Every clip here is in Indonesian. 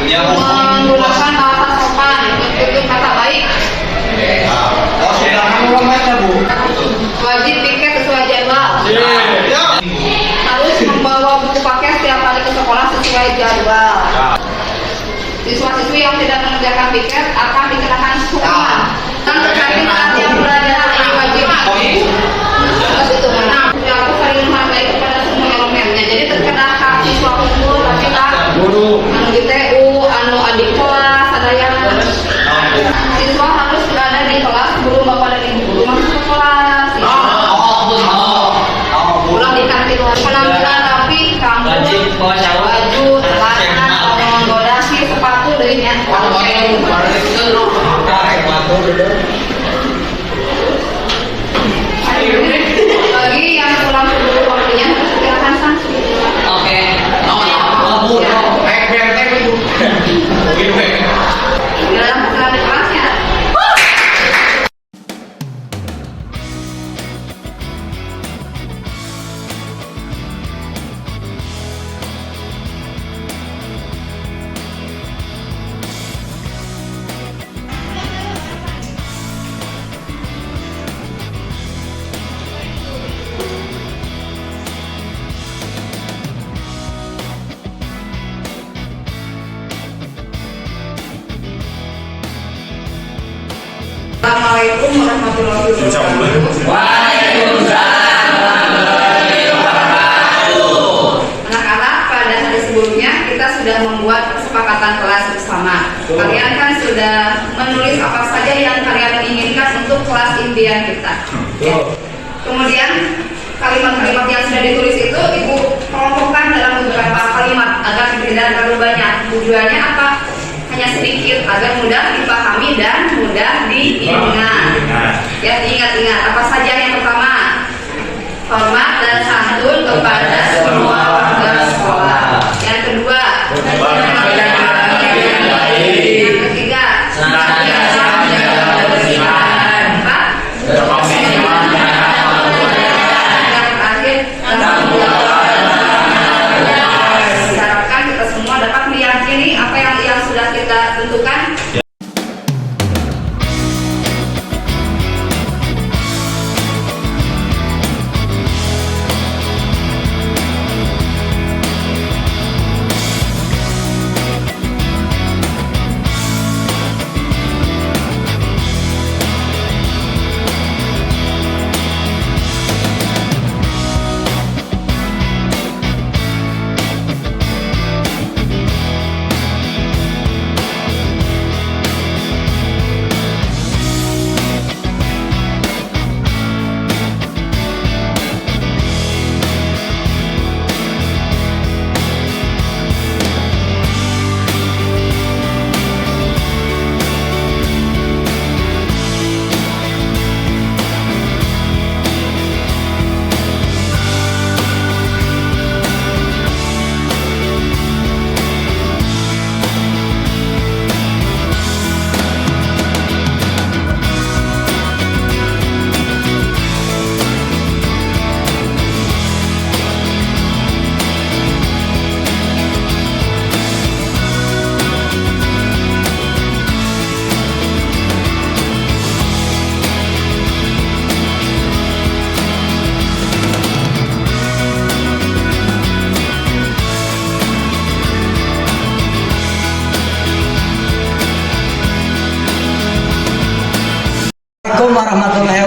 Menggunakan bahasa sopan, tutur kata baik. Wajib piket sesuai jadwal. Harus membawa buku paket setiap hari ke sekolah sesuai jadwal. Siswa-siswi yang tidak mengerjakan piket akan dikenakan hukuman. Dan terkait saat yang belajar ini wajib. Terus itu mana? Aku sering menghargai kepada semua elemennya. Jadi terkena hak siswa unggul, tapi tak di TU, adik kelas, ada yang siswa harus berada di kelas, guru bapak dan ibu guru masuk ke kelas. Pulang di kantin penampilan rapi, rambut, baju, celana, menggodasi, sepatu, dirinya. Bagi yang pulang sebelum waktunya harus dikenakan sanksi. Oke. Dalam keterangan kelasnya. Assalamualaikum warahmatullahi wabarakatuh. Waalaikumsalam warahmatullahi wabarakatuh. Anak-anak, pada hari sebelumnya kita sudah membuat kesepakatan kelas bersama. Kalian kan sudah menulis apa saja yang kalian inginkan untuk kelas impian kita. Kemudian kalimat-kalimat yang sudah ditulis itu ibu kelompokkan dalam beberapa kalimat agar tidak terlalu banyak. Tujuannya apa? Hanya sedikit agar mudah dipahami dan mudah diingat. Ya, ingat-ingat apa saja. Yang pertama, hormat dan santun kepada semua warga sekolah.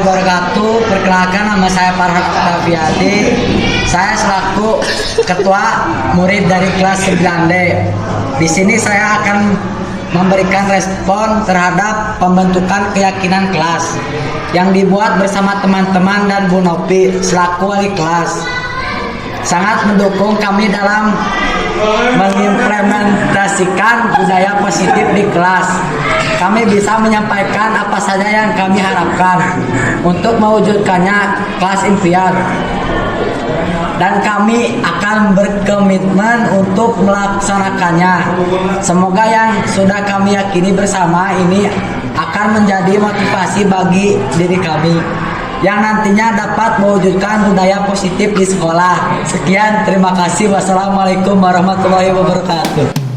wabarakatuh. Perkenalkan, nama saya Farhan Octaviadi. Saya selaku ketua murid dari kelas 9D. Di sini saya akan memberikan respon terhadap pembentukan keyakinan kelas yang dibuat bersama teman-teman dan Bu Nopi selaku wali kelas. Sangat mendukung kami dalam mengimplementasikan budaya positif di kelas. Kami bisa menyampaikan apa saja yang kami harapkan untuk mewujudkannya kelas impian. Dan kami akan berkomitmen untuk melaksanakannya. Semoga yang sudah kami yakini bersama ini akan menjadi motivasi bagi diri kami yang nantinya dapat mewujudkan budaya positif di sekolah. Sekian, terima kasih. Wassalamualaikum warahmatullahi wabarakatuh.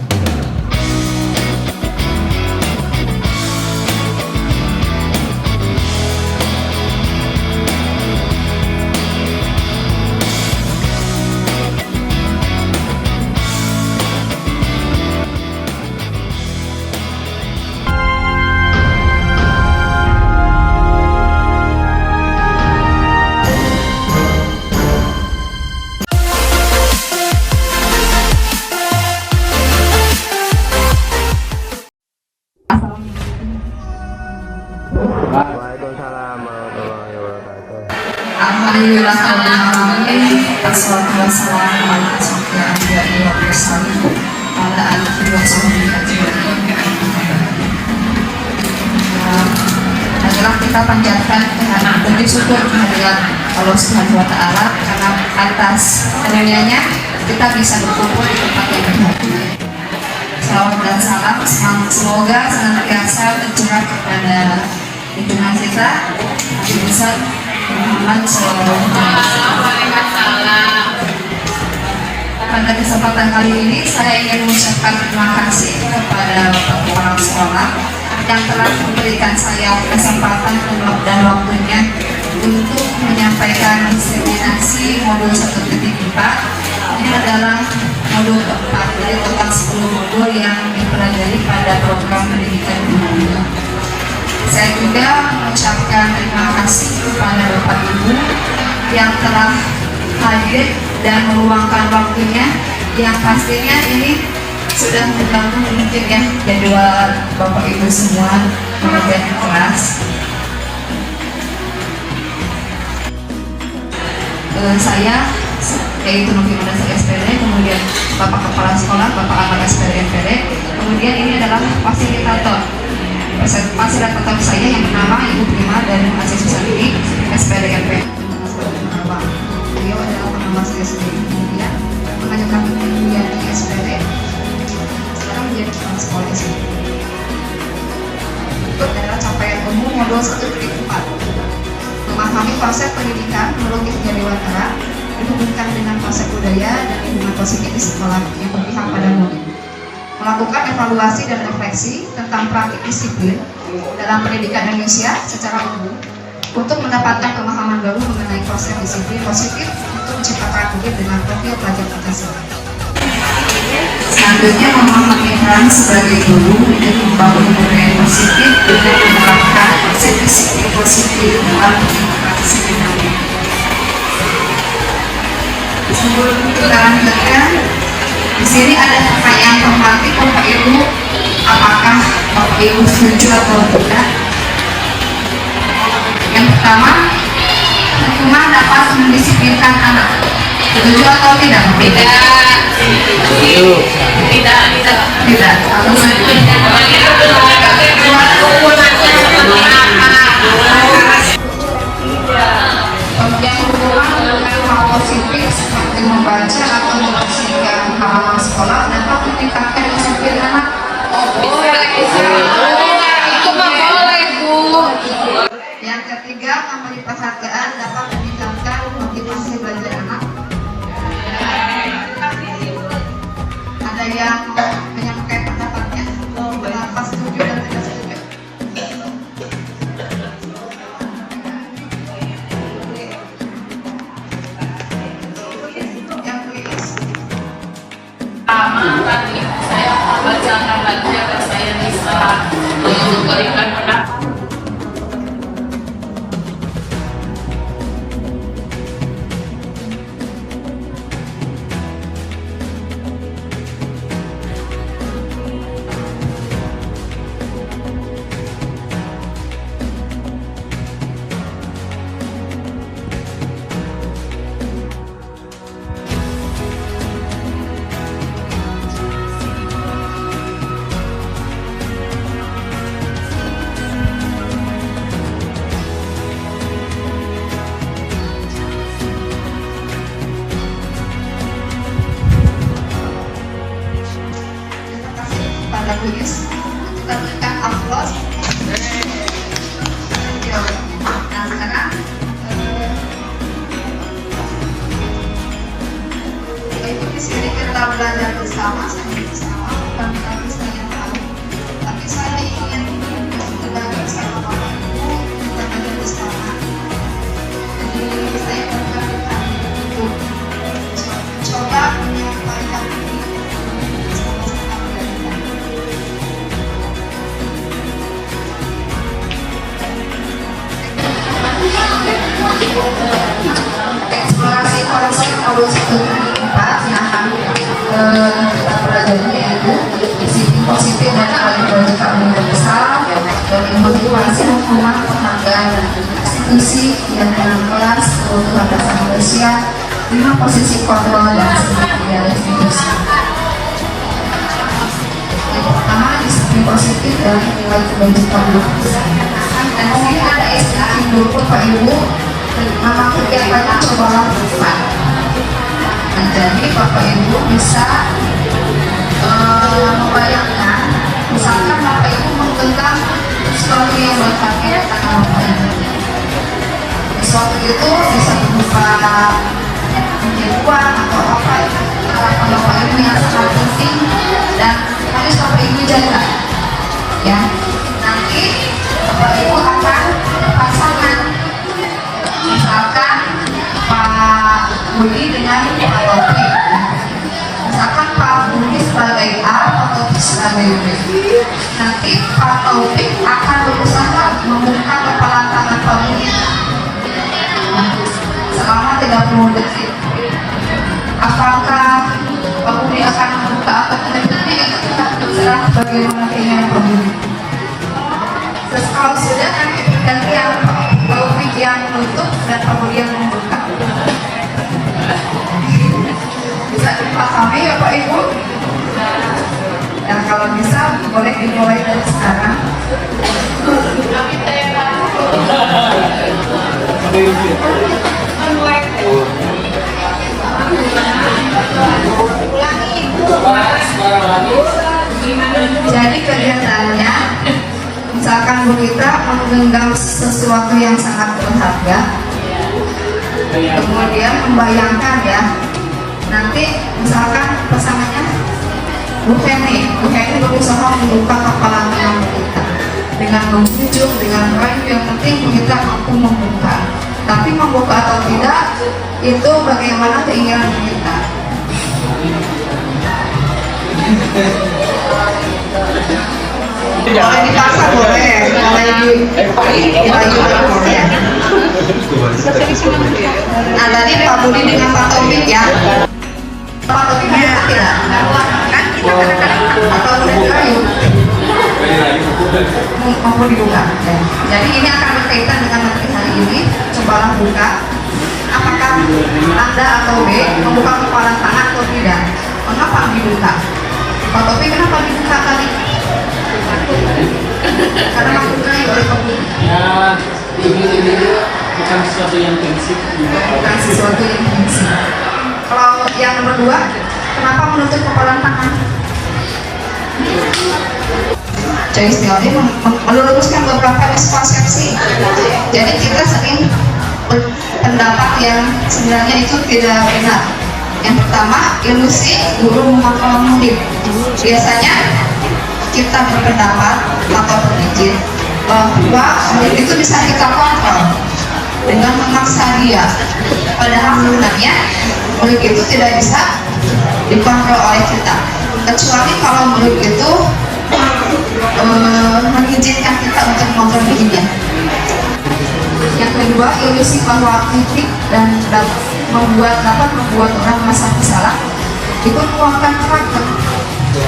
Alhamdulillahirrahmanirrahim. Assalatu wassalamu ala asyrofil anbiya'i wal mursalin wa ala alihi wa sahbihi ajma'in. Marilah kita panjatkan puji syukur kehadirat Allah Subhanahu wa taala karena atas karunia-Nya kita bisa berkumpul di tempat yang berbahagia. Salawat dan salam semoga senantiasa tercurah kepada junjungan kita Nabi besar Muhammad SAW. Pada kesempatan kali ini saya ingin mengucapkan terima kasih kepada Bapak Kepala Sekolah yang telah memberikan saya kesempatan dan waktunya untuk menyampaikan diseminasi modul 1.4. Ini adalah modul keempat dari total 10 modul yang dipelajari pada program pendidikan dunia. Saya juga mengucapkan terima kasih kepada Bapak Ibu yang telah hadir dan meluangkan waktunya, yang pastinya ini sudah mengganggu mungkin ya jadwal Bapak Ibu semua mengajar kelas. Saya yaitu Novi Mandasari SPD, kemudian Bapak Kepala Sekolah, Bapak Amal SPD NPD, kemudian ini adalah fasilitator saya yang bernama Ibu Prima dan mahasiswa ini SPD NPD. Beliau adalah pengawas saya sendiri, kemudian mengajarkan kuliah di SPD, sekarang menjadi kepala sekolah SD. Itu adalah capaian umum modul 1.4. Memahami konsep pendidikan menurut Jariwantara dihubungkan dengan konsep budaya dan lingkungan positif di sekolah yang berpihak pada murid. Melakukan evaluasi dan refleksi tentang praktik disiplin dalam pendidikan Indonesia secara umum untuk mendapatkan pemahaman baru mengenai konsep disiplin positif untuk menciptakan murid dengan profil pelajar Pancasila. Selanjutnya, memahami peran sebagai guru dan membangun budaya positif dengan menerapkan konsep disiplin positif dalam pendidikan sebenarnya. Sebelum kita lanjutkan, di sini ada pertanyaan formatif Bapak Ibu. Apakah Bapak Ibu setuju atau tidak? Yang pertama, hukuman dapat mendisiplinkan anak. Setuju atau tidak? Tidak. Tidak. Atau setuju? Yang hukuman dengan hal positif seperti membaca atau membersihkan halaman sekolah dapat meningkatkan disiplin anak. Itu mah boleh, Bu. Yang ketiga, memberi penghargaan dapat meningkatkan motivasi belajar anak. Ada yang menyampaikan pendapatnya, apa setuju dan tidak setuju? Tadi saya bacakan lagi agar saya bisa memberikan pendapat. kita belajar bersama, bukan berarti saya tahu, tapi saya ingin belajar sama Bapak Ibu, kita belajar bersama. Jadi saya berkali-kali untuk coba menyampaikan ini sama-sama belajar. Eksplorasi konsep evolusi kehidupan yang akan kita pelajari yaitu positif dan psikologi universal dan motivasi hukuman penghargaan institusi dan kelas kebutuhan dasar manusia 5 posisi kontrol dan dari institusi. Yang pertama disiplin positif dan nilai kebajikan universal. Dan di sini ada istilah dulu Bapak Ibu, nama kegiatannya cobalah bukan. Nah, jadi Bapak Ibu bisa membayangkan, misalkan Bapak Ibu menggenggam sesuatu yang berharga di tangan Bapak Ibu. Sesuatu itu bisa berupa uang atau apa itu harapan Bapak Ibu yang sangat penting dan harus Bapak Ibu jaga. Ya, nanti Bapak Ibu akan pasangan, misalkan Pak Budi dengan Pak Taufik. Misalkan Pak Budi sebagai A, Pak Taufik sebagai B. Nanti Pak Taufik akan berusaha membuka kepala tangan Pak Budi selama 30 detik. Apakah Pak Budi akan membuka atau tidak, itu kita terserah bagaimana keinginan Pak Budi. Terus kalau sudah nanti ganti yang Taufik yang menutup dan Pak Budi yang membuka. Bisa dipahami ya Pak Ibu? Dan kalau bisa boleh dimulai dari sekarang. Jadi kegiatannya, misalkan Bu Gita menggenggam sesuatu yang sangat berharga, kemudian membayangkan ya, nanti misalkan pasangannya Bu Heni berusaha membuka kepala tangan Bu Gita dengan menunjuk, dengan rayu, yang penting Bu Gita mampu membuka. Tapi membuka atau tidak itu bagaimana keinginan Bu Gita. Boleh dipaksa, boleh ya. Nah tadi Pak Budi dengan Pak Taufik ya. Pak Taufik bisa tidak? Kan kita kadang-kadang atau kayu mau dibuka. Jadi ini akan berkaitan dengan materi hari ini. Cobalah buka. Apakah Anda atau B membuka kepala tangan atau tidak? Mengapa dibuka? Pak Taufik kenapa dibuka tadi? Karena mampu kayu oleh Pak Budi. Ya, ini bukan sesuatu yang prinsip. Bukan sesuatu yang prinsip. Kalau yang nomor 2, kenapa menutup kepala tangan? Joyce Teori meluruskan beberapa miskonsepsi. Jadi kita sering berpendapat yang sebenarnya itu tidak benar. Yang pertama, ilusi guru mengontrol murid. Biasanya kita berpendapat atau berpikir bahwa murid itu bisa kita kontrol dengan memaksa dia. Padahal sebenarnya murid itu tidak bisa dikontrol oleh kita, kecuali kalau murid itu mengizinkan kita untuk mengontrol dirinya. Yang kedua, ilusi bahwa kritik dan dapat membuat orang merasa bersalah itu menguatkan karakter.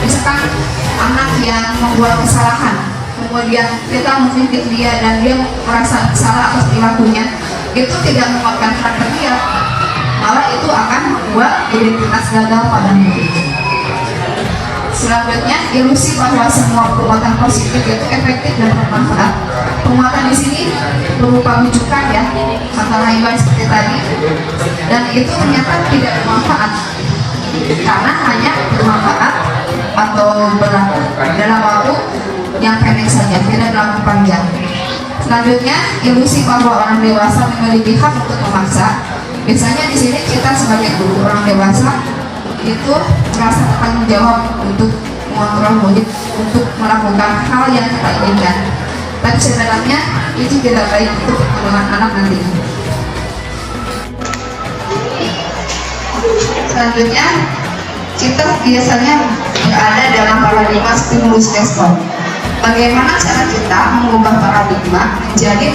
Misalkan anak yang membuat kesalahan, kemudian kita mengkritik dia dan dia merasa bersalah atas perilakunya, itu tidak menguatkan karakter dia, malah itu akan membuat identitas gagal pada murid. Selanjutnya, ilusi bahwa semua penguatan positif itu efektif dan bermanfaat. Penguatan di sini berupa rujukan ya, kata Rayuan seperti tadi, dan itu ternyata tidak bermanfaat karena hanya bermanfaat atau berlaku dalam waktu yang pendek saja, tidak berlaku panjang. Selanjutnya, ilusi bahwa orang dewasa memiliki hak untuk memaksa. Biasanya di sini kita sebagai guru orang dewasa itu merasa tanggung jawab untuk mengontrol murid untuk melakukan hal yang kita inginkan. Tapi sebenarnya itu tidak baik untuk perkembangan anak nantinya. Selanjutnya, kita biasanya berada dalam paradigma stimulus respon. Bagaimana cara kita mengubah paradigma menjadi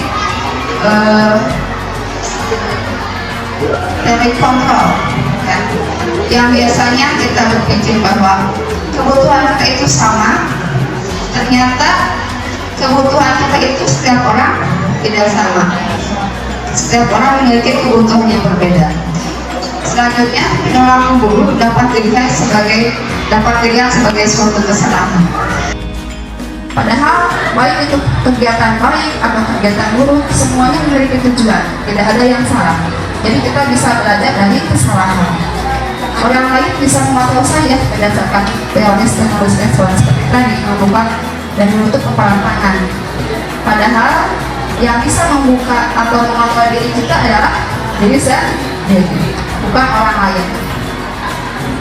kontrol, ya? Yang biasanya kita berpikir bahwa kebutuhan kita itu sama, ternyata kebutuhan kita itu setiap orang tidak sama. Setiap orang memiliki kebutuhan yang berbeda. Selanjutnya, penolakan guru dapat dilihat sebagai suatu kesalahan. Padahal baik itu kegiatan baik atau kegiatan buruk, semuanya memiliki tujuan, tidak ada yang salah. Jadi kita bisa belajar dari kesalahan. Orang lain bisa memantau saya berdasarkan teori stimulus respon seperti tadi, membuka dan menutup kepalan tangan. Padahal yang bisa membuka atau mengontrol diri kita adalah diri sendiri, bukan orang lain.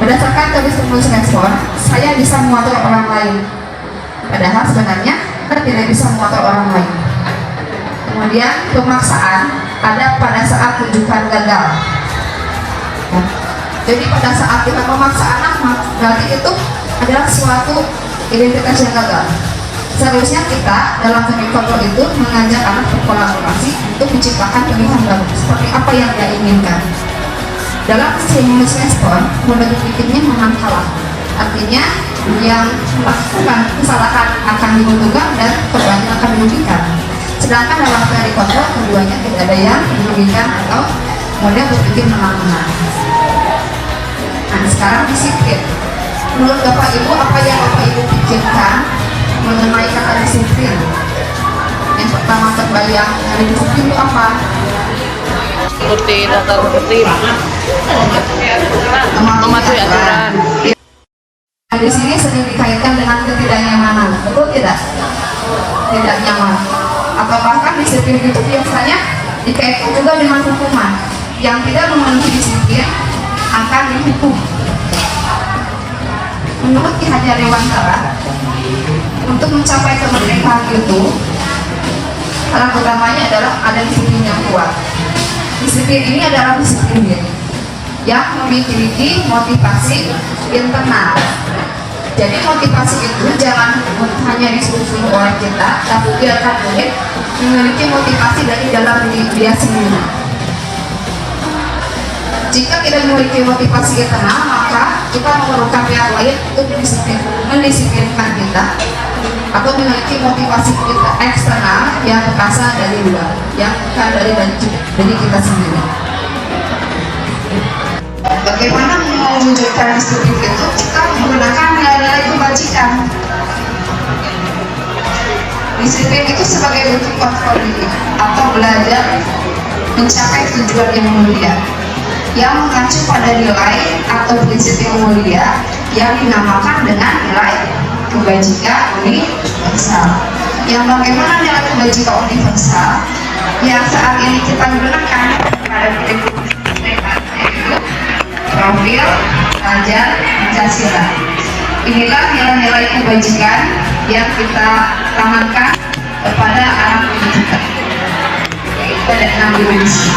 Berdasarkan teori stimulus respon, saya bisa mengontrol orang lain. Padahal sebenarnya kita tidak bisa mengontrol orang lain. Kemudian pemaksaan ada pada saat rujukan gagal. Jadi pada saat kita memaksa anak, berarti itu adalah suatu identitas yang gagal. Seharusnya kita dalam teknik kontrol itu mengajak anak berkolaborasi untuk menciptakan pilihan baru seperti apa yang dia inginkan. Dalam stimulus respon, menurut pikirnya menang kalah. Artinya yang melakukan kesalahan akan diuntungkan dan keduanya akan dirugikan. Sedangkan dalam teori kontrol keduanya tidak ada yang dirugikan atau model berpikir menang-menang. Nah, sekarang disiplin. Menurut Bapak Ibu, apa yang Bapak Ibu pikirkan mengenai kata disiplin? Yang pertama terbayang dari disiplin itu apa? Seperti daftar tertib, mematuhi aturan. Di sini sering dikaitkan dengan ketidaknyamanan, betul tidak? Tidak nyaman. Atau bahkan disiplin itu biasanya dikaitkan juga dengan hukuman. Yang tidak memenuhi disiplin akan dihukum. Menurut Ki Hajar Dewantara, untuk mencapai kemerdekaan itu, hal utamanya adalah ada disiplin yang kuat. Disiplin ini adalah disiplin diri yang memiliki motivasi internal. Jadi motivasi itu jangan hanya disuruh oleh kita, tapi biarkan murid memiliki motivasi dari dalam diri dia sendiri. Jika tidak memiliki motivasi internal, maka kita memerlukan pihak lain untuk mendisiplinkan kita, atau memiliki motivasi kita eksternal yang berasal dari luar, yang bukan dari kita sendiri. Bagaimana mewujudkan disiplin itu? Kita menggunakan nilai-nilai kebajikan. Disiplin itu sebagai bentuk kontrol diri atau belajar mencapai tujuan yang mulia, yang mengacu pada nilai atau prinsip yang mulia yang dinamakan dengan nilai kebajikan universal. Yang bagaimana nilai kebajikan universal yang saat ini kita gunakan pada profil pelajar Pancasila. Inilah nilai-nilai kebajikan yang kita tanamkan kepada anak didik kita, yaitu ada 6 dimensi.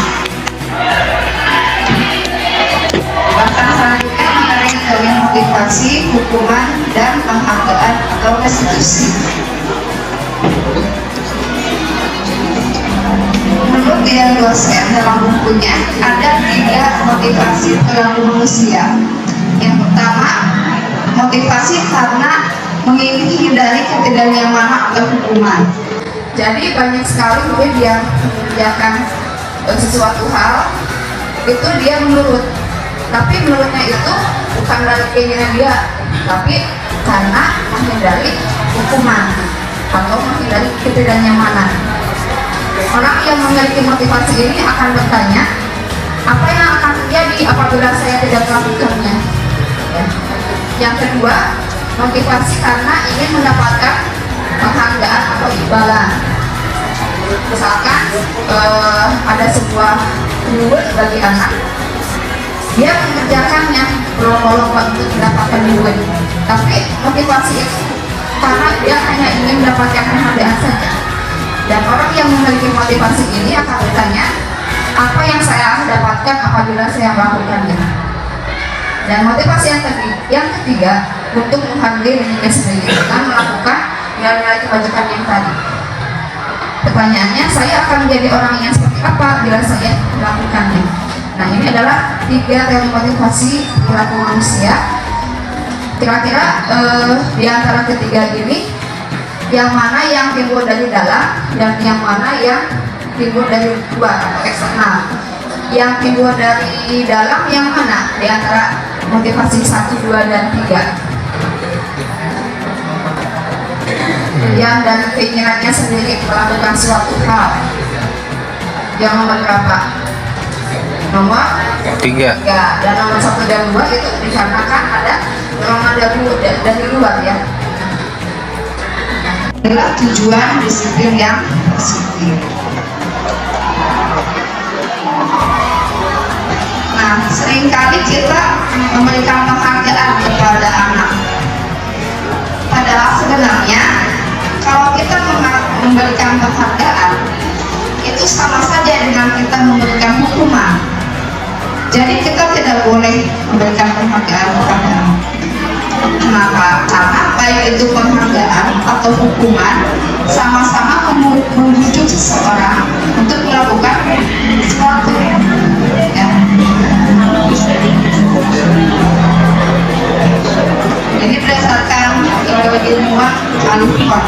Bahkan selanjutnya mengenai teori motivasi, hukuman, dan penghargaan atau restitusi. Menurut dia dosen dalam bukunya ada 3 motivasi perilaku manusia. Yang pertama, motivasi karena menginginkan dari ketidaknyamanan atau hukuman. Jadi banyak sekali mungkin dia mengerjakan sesuatu hal itu dia menurut, tapi menurutnya itu bukan dari keinginan dia, tapi karena menghindari hukuman atau menghindari ketidaknyamanan. Orang yang memiliki motivasi ini akan bertanya, apa yang akan terjadi apabila saya tidak melakukannya? Ya. Yang kedua, motivasi karena ingin mendapatkan penghargaan atau imbalan. Misalkan ada sebuah reward bagi anak, dia mengerjakannya berlomba-lomba untuk mendapatkan duit, tapi motivasi itu karena dia hanya ingin mendapatkan penghargaan saja. Dan orang yang memiliki motivasi ini akan bertanya, apa yang saya dapatkan apabila saya melakukannya? Dan motivasi yang ketiga untuk menghargai dirinya sendiri dengan melakukan nilai-nilai kebajikan yang tadi. Pertanyaannya, saya akan menjadi orang yang seperti apa bila saya melakukannya? Nah, ini adalah 3 teori motivasi perilaku manusia. Kira-kira di antara ketiga ini, yang mana yang timbul dari dalam dan yang mana yang timbul dari luar atau eksternal? Yang timbul dari dalam yang mana di antara motivasi 1, 2, dan 3? Yang dari keinginannya sendiri melakukan suatu hal. Yang nomor berapa? Nomor 3. Dan nomor 1 dan 2 itu dikarenakan ada dorongan dari luar ya. Adalah tujuan disiplin yang positif. Nah, seringkali kita memberikan penghargaan kepada anak. Padahal sebenarnya kalau kita memberikan penghargaan itu sama saja dengan kita memberikan hukuman. Jadi kita tidak boleh memberikan penghargaan kepada anak. Kenapa? Karena baik itu penghargaan atau hukuman sama-sama membujuk seseorang untuk melakukan sesuatu. Ya. Ini berdasarkan ilmuwan Alifan.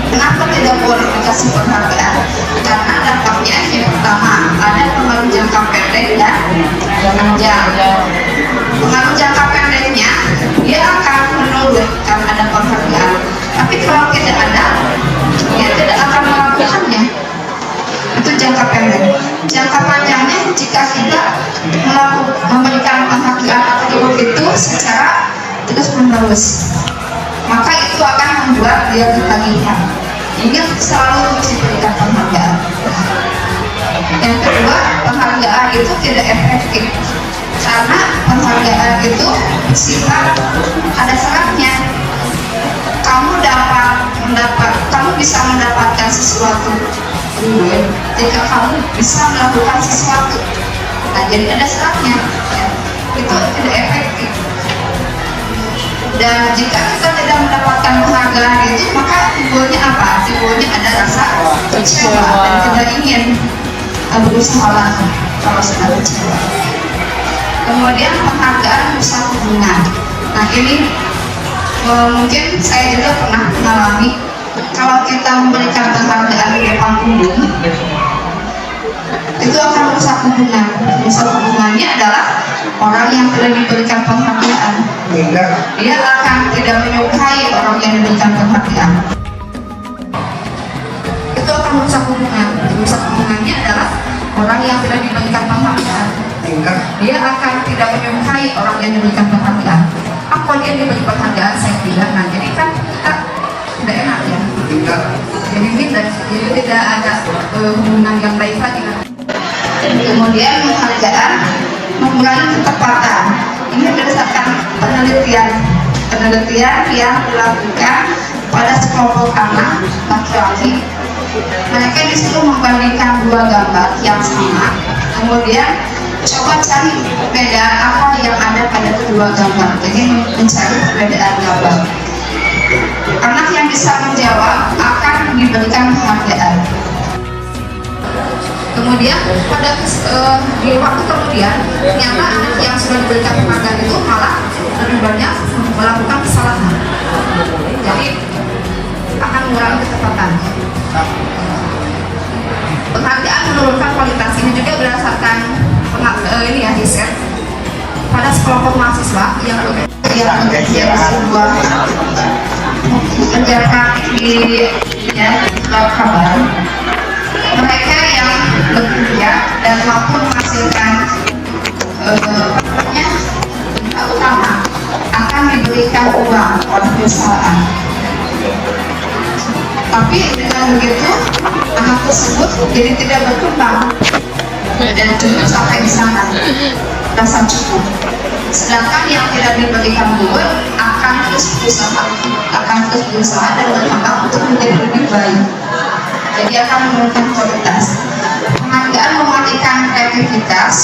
Kenapa tidak boleh dikasih penghargaan? Karena dampaknya yang pertama ada pengaruh jangka pendek dan panjang. Pengaruh jangka pendeknya dia akan menurun karena ada penghargaan. Tapi kalau tidak ada, dia tidak akan melakukannya. Itu jangka pendek. Jangka panjangnya jika kita memberikan penghargaan atau itu secara terus-menerus, maka itu akan membuat dia ketagihan. Ingin selalu diberikan penghargaan. Yang kedua, penghargaan itu tidak efektif karena penghargaan itu sifat ada syaratnya. Kamu bisa mendapatkan sesuatu jika kamu bisa melakukan sesuatu. Nah, jadi ada syaratnya ya. Itu tidak efektif. Dan jika kita tidak mendapatkan penghargaan itu, maka timbulnya apa? Timbulnya ada rasa kecewa dan tidak ingin berusaha lagi kalau sudah kecewa. Kemudian penghargaan rusak hubungan. Nah, ini mungkin saya juga pernah mengalami. Kalau kita memberikan penghargaan di depan umum, itu akan rusak hubungan. Rusak hubungannya adalah orang yang tidak diberikan penghargaan. Dia akan tidak menyukai orang yang diberikan penghargaan. Itu akan merusak hubungan. Merusak hubungannya adalah orang yang tidak diberikan penghargaan. Dia akan tidak menyukai orang yang diberikan penghargaan. Apa dia diberi penghargaan, saya tidak. Nah, jadi kan kita tidak enak ya. Jadi tidak ada hubungan yang baik lagi. Kemudian penghargaan mengurangi ketepatan. Ini berdasarkan penelitian yang dilakukan pada sekelompok anak laki-laki. Mereka disuruh membandingkan 2 gambar yang sama, kemudian coba cari perbedaan apa yang ada pada kedua gambar. Jadi mencari perbedaan gambar. Anak yang bisa menjawab akan diberikan penghargaan. Kemudian pada di waktu kemudian ternyata anak yang sudah diberikan penghargaan itu malah lebih banyak melakukan kesalahan. Jadi akan mengurangi ketepatan. Penghargaan menurunkan kualitas. Ini juga berdasarkan ini ya riset pada sekelompok mahasiswa yang sebuah mengerjakan di kabar. Mereka yang bekerja dan mampu menghasilkan utama akan diberikan uang oleh perusahaan. Tapi dengan begitu anak tersebut jadi tidak berkembang. dan cukup sampai di sana, rasa cukup. Sedangkan yang tidak diberikan dulu akan terus berusaha dan berkembang untuk menjadi lebih baik. Jadi akan menurunkan kualitas. Penghargaan mematikan kreativitas.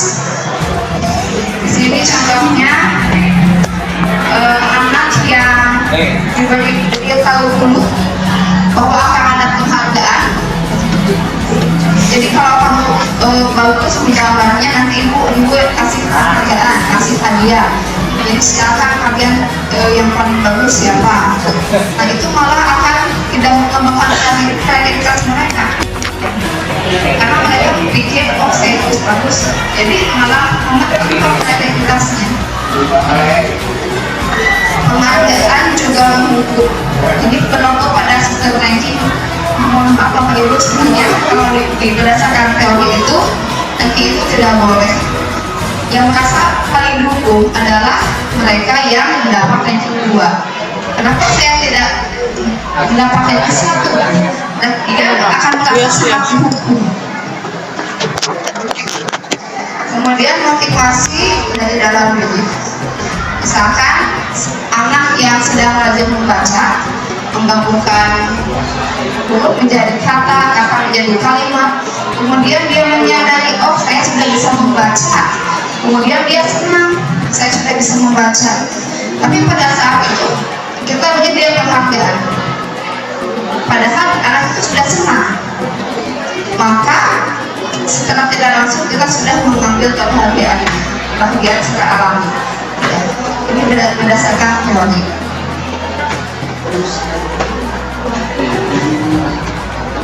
Di sini contohnya anak yang dia tahu dulu bahwa akan ada penghargaan. Jadi kalau kamu bagus menggambarnya, nanti ibu kasih penghargaan, kasih hadiah. Jadi silakan kalian yang paling bagus siapa. Nah itu malah akan tidak mengembangkan kreativitas mereka, karena mereka pikir oh saya bagus, jadi malah mengembangkan kreativitasnya. Penghargaan juga mengukur. Jadi berlaku pada sistem ranking. Mohon maaf Bapak Ibu, sebenarnya kalau berdasarkan teori itu ranking itu tidak boleh. Yang merasa paling dukung adalah mereka yang mendapat ranking 2. Kenapa saya tidak mendapat ranking 1? Dan dia akan merasa sangat didukung. Kemudian motivasi dari dalam diri. Misalkan anak yang sedang rajin membaca, menggabungkan huruf menjadi kata, kata menjadi kalimat, kemudian dia menyadari, oh saya sudah bisa membaca, kemudian dia senang, saya sudah bisa membaca. Tapi pada saat itu kita beri dia penghargaan, padahal anak itu sudah senang, maka secara tidak langsung kita sudah mengambil penghargaan secara alami. Ini berdasarkan teori.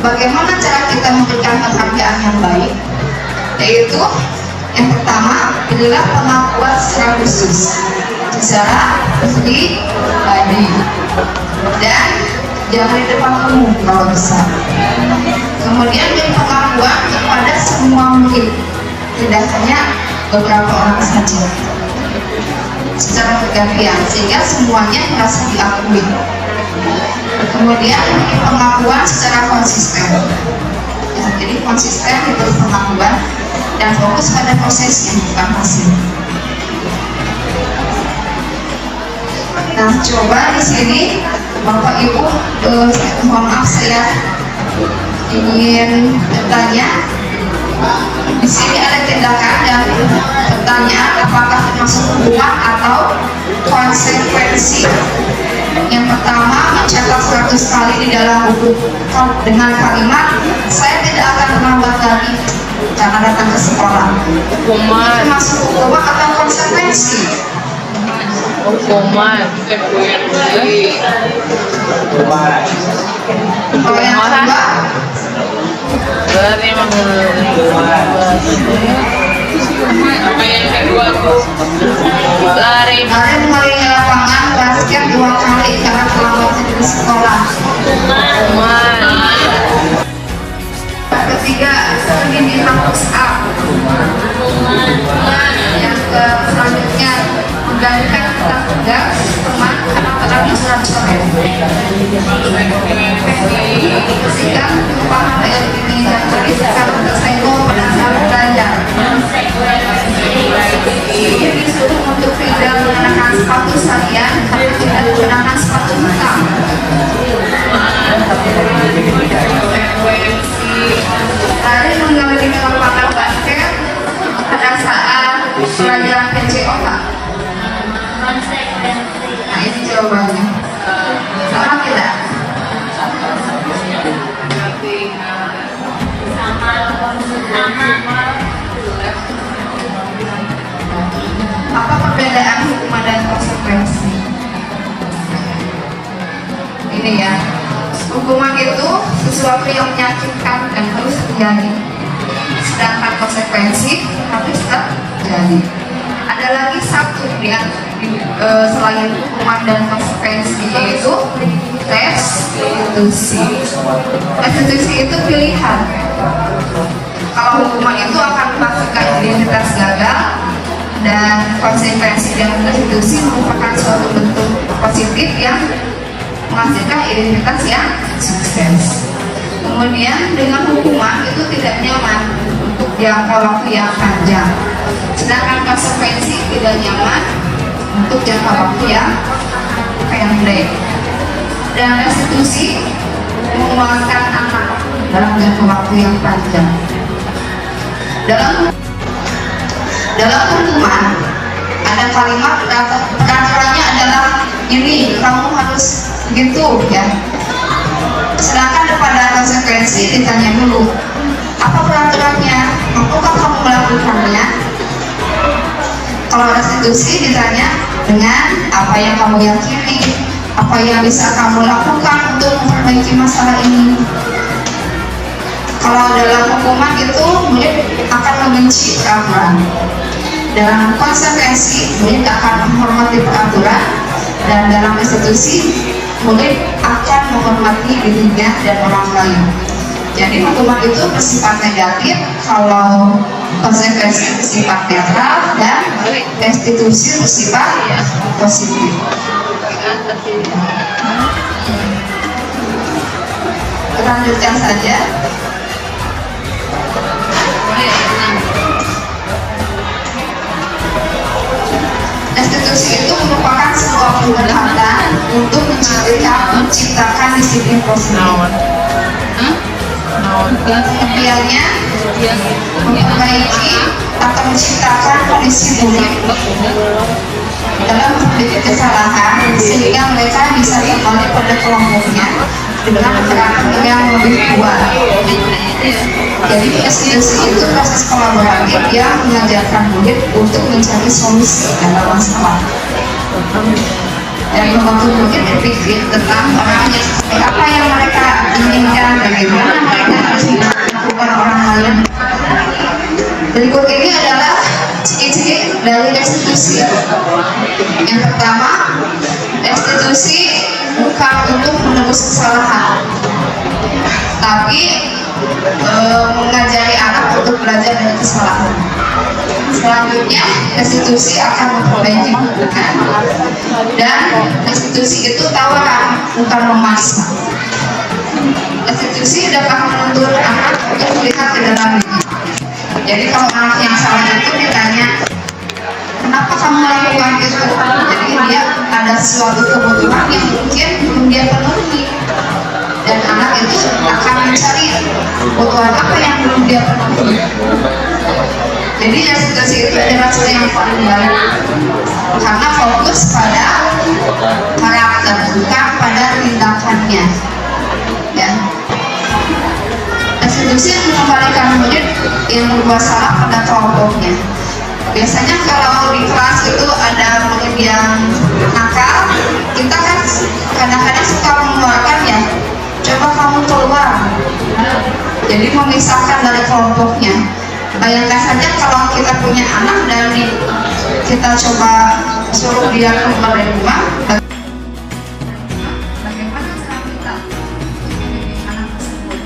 Bagaimana cara kita memberikan penghargaan yang baik? Yaitu yang pertama, berilah pengakuan secara khusus, secara pribadi, dan jangan di depan umum kalau bisa. Kemudian beri pengakuan kepada semua murid, tidak hanya beberapa orang saja, secara bergantian sehingga semuanya merasa diakui. Kemudian beri pengakuan secara konsisten. Ya, jadi konsisten diberi pengakuan dan fokus pada prosesnya bukan hasil. Nah, coba di sini Bapak Ibu, mohon maaf saya ingin bertanya. Di sini ada tindakan dan pertanyaan apakah termasuk hukuman atau konsekuensi. Yang pertama, mencatat 100 kali di dalam buku dengan kalimat saya tidak akan terlambat lagi karena datang ke sekolah. Hukuman. Termasuk hukuman atau konsekuensi. Hukuman. Kalau yang kedua, Berarti emang apa yang kedua tuh? Lari. mengelilingi lapangan basket 2 kali karena terlambat di sekolah. Hukuman. Ketiga, sering dihapus up. Yang selanjutnya, menggantikan kata tegas teman karena terlalu surat-surat. Ketiga, merupakan ini dan tulis kalau tersenggol pada saat belajar. Ini disuruh untuk tidak menggunakan sepatu harian tapi tidak menggunakan sepatu hitam. Lari mengelilingi lapangan basket pada saat pelajaran PCO. Nah ini jawabannya. Sama tidak? Apa perbedaan hukuman dan konsekuensi? Ini ya, hukuman itu sesuatu yang menyakitkan dan harus terjadi, sedangkan konsekuensi harus terjadi. Ada lagi satu selain hukuman dan konsekuensi, yaitu restitusi. Restitusi itu pilihan. Kalau hukuman itu akan memastikan identitas gagal, dan konsekuensi dan restitusi merupakan suatu bentuk positif yang menghasilkan identitas yang sukses. Kemudian dengan hukuman itu tidak nyaman untuk jangka waktu yang panjang, sedangkan konsekuensi tidak nyaman untuk jangka waktu yang pendek. Dan restitusi mengeluarkan anak dalam jangka waktu yang panjang. Dalam hukuman ada kalimat peraturannya adalah ini, kamu harus gitu ya. Sedangkan pada konsekuensi ditanya dulu, apa peraturannya, mampukah kamu melakukannya? Kalau restitusi ditanya dengan apa yang kamu yakini, apa yang bisa kamu lakukan untuk memperbaiki masalah ini. Kalau dalam hukuman itu murid akan membenci peraturan, dalam konsekuensi murid akan menghormati peraturan, dan dalam restitusi murid akan menghormati dirinya dan orang lain. Jadi hukuman itu bersifat negatif, kalau konsekuensi bersifat netral, dan restitusi bersifat positif. Lanjutkan saja. Restitusi itu merupakan sebuah pendekatan untuk menciptakan disiplin prosedur. Kemudiannya memperbaiki atau menciptakan kondisi buruk dalam memperbaiki kesalahan sehingga mereka bisa kembali pada kelompoknya dengan karakter yang lebih kuat. Jadi restitusi itu proses kolaboratif yang mengajarkan murid untuk mencari solusi dalam masalah dan membantu murid berpikir tentang orangnya seperti apa yang mereka inginkan, bagaimana mereka harus melakukan orang lain. Berikut ini adalah ciri-ciri dari restitusi. Yang pertama, restitusi bukan untuk menebus kesalahan, tapi mengajari anak untuk belajar dari kesalahan. Selanjutnya, restitusi akan memperbaiki hubungan, dan restitusi itu tawaran, bukan memaksa. Restitusi dapat menuntun anak untuk melihat ke dalam diri. Jadi kalau anak yang salah itu ditanya, kenapa kamu melakukan itu? Jadi dia ada suatu kebutuhan yang mungkin belum dia penuhi, dan anak itu akan mencari kebutuhan apa yang belum dia penuhi. Jadi restitusi itu adalah cara yang paling baik karena fokus pada karakter, bukan pada tindakannya. Ya. Restitusi mengembalikan murid yang berbuat salah pada kelompoknya. Biasanya kalau di kelas itu ada murid yang nakal, kita kan kadang-kadang suka mengeluarkan ya, coba kamu keluar. Jadi memisahkan dari kelompoknya. Bayangkan saja kalau kita punya anak dan kita coba suruh dia keluar dari rumah, bagaimana cara kita membimbing anak tersebut?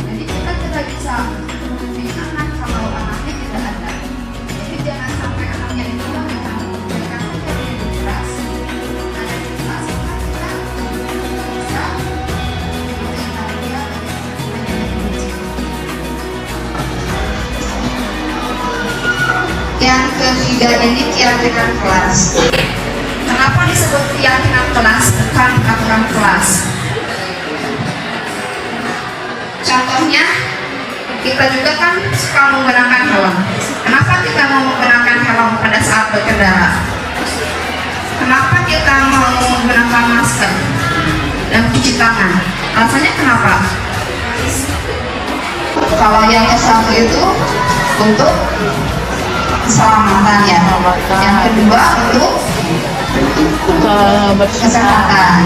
Jadi kita tidak bisa membimbing anak kalau anaknya tidak ada. Jadi jangan sampai anaknya itu memberikan saja dia keras, ada di kelas, kita bisa memberikan dia yang ketiga ini keyakinan kelas. Kenapa disebut keyakinan kelas bukan aturan kelas? Contohnya, kita juga kan suka menggunakan helm. Kenapa kita mau menggunakan helm pada saat berkendara? Kenapa kita mau menggunakan masker dan cuci tangan? Alasannya kenapa? Kalau yang satu itu untuk keselamatan ya, yang kedua untuk kesehatan.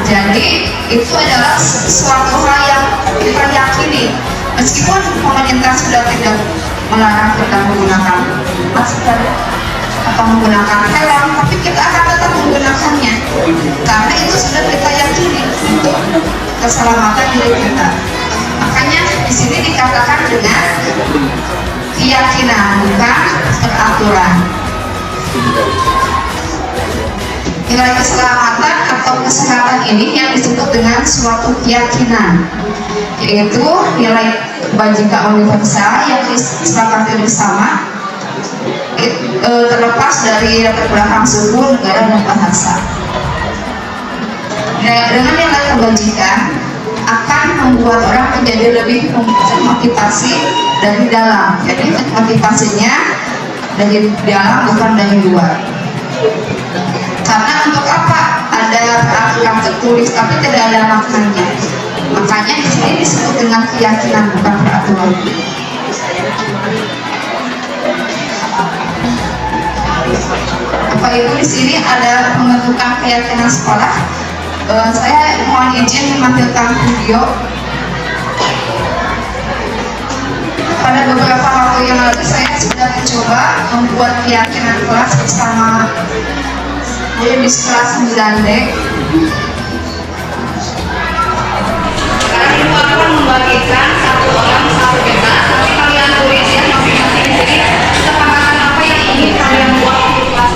Jadi itu adalah suatu hal yang kita yakini, meskipun pemerintah sudah tidak melarang kita menggunakan masker atau menggunakan helm, tapi kita akan tetap menggunakannya karena itu sudah kita yakini untuk keselamatan diri kita. Makanya di sini dikatakan dengan keyakinan, bukan peraturan. Nilai keselamatan atau kesehatan ini yang disebut dengan suatu keyakinan. yaitu nilai kebajikan universal yang disepakati bersama terlepas dari latar belakang suku, negara, dan bahasa. Dengan nilai kebajikan akan membuat orang menjadi lebih termotivasi dari dalam. Jadi motivasinya dari dalam bukan dari luar. Karena untuk apa? Ada peraturan tertulis tapi tidak ada maknanya. Makanya di sini disebut dengan keyakinan bukan peraturan. Bapak Ibu, di sini ada pembentukan keyakinan sekolah. Saya mohon izin menampilkan video. Pada beberapa waktu yang lalu saya sudah mencoba membuat keyakinan kelas bersama guru di kelas 9D. Sekarang Ibu akan membagikan satu orang satu peta, tapi kalian tulis ya masing-masing di sini kesepakatan apa yang ingin kalian buat di kelas.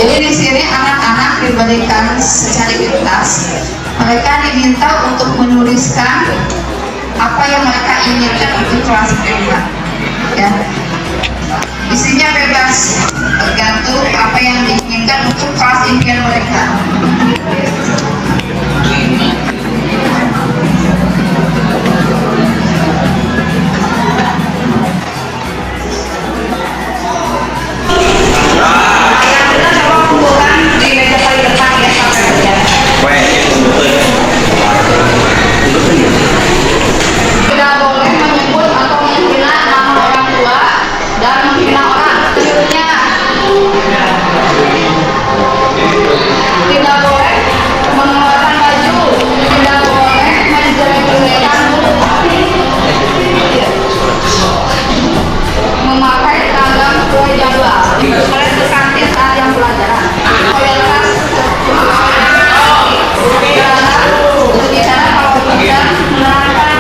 Jadi di sini anak-anak diberikan secari kertas, mereka diminta untuk menuliskan apa yang mereka inginkan untuk kelas mereka. Ya, isinya bebas, tergantung apa yang diinginkan untuk kelas impian mereka. Tidak boleh menyebut atau menghina nama orang tua dan menghina orang. Selanjutnya, tidak boleh mengeluarkan baju, tidak boleh menjelek-jelekan memakai seragam sesuai jadwal, boleh ke kantin saat jam pelajaran, loyalitas berbicara kalau tidak menerangkan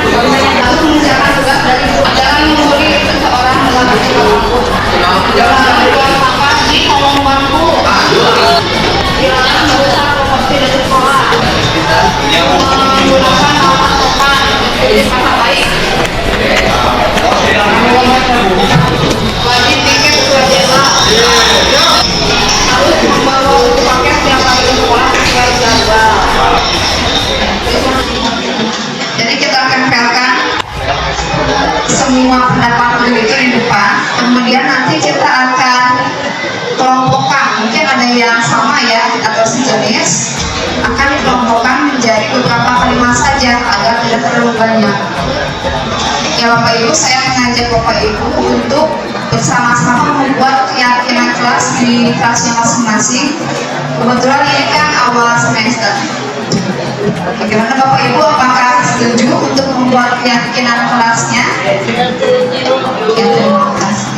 lalu mengerjakan tugas dari jangan membuli seseorang dalam arti apapun, jangan membuang sampah di kolong bangku, dilarang merusak properti dari sekolah, menggunakan alat sopan jadi kata baik, wajib tiket sesuai jadwal, harus membawa buku paket setiap kali ke sekolah sesuai jadwal. Jadi kita tempelkan semua pendapat itu di depan, kemudian nanti kita akan kelompokkan, mungkin ada yang sama ya atau sejenis, akan dikelompokkan menjadi beberapa kalimat saja agar tidak terlalu banyak. Ya Bapak Ibu, saya mengajak Bapak Ibu untuk bersama-sama membuat keyakinan kelas di kelasnya masing-masing. Kebetulan ini kan awal semester. Bagaimana Bapak Ibu, apakah setuju untuk membuat keyakinan kelasnya? Ya, terima kasih.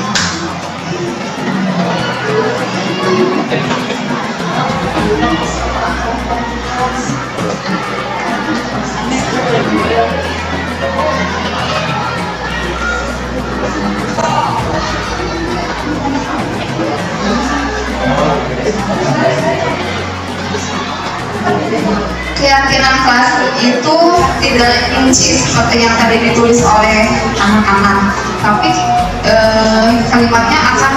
Keyakinan kelas itu tidak rinci seperti yang tadi ditulis oleh anak-anak, tapi kalimatnya akan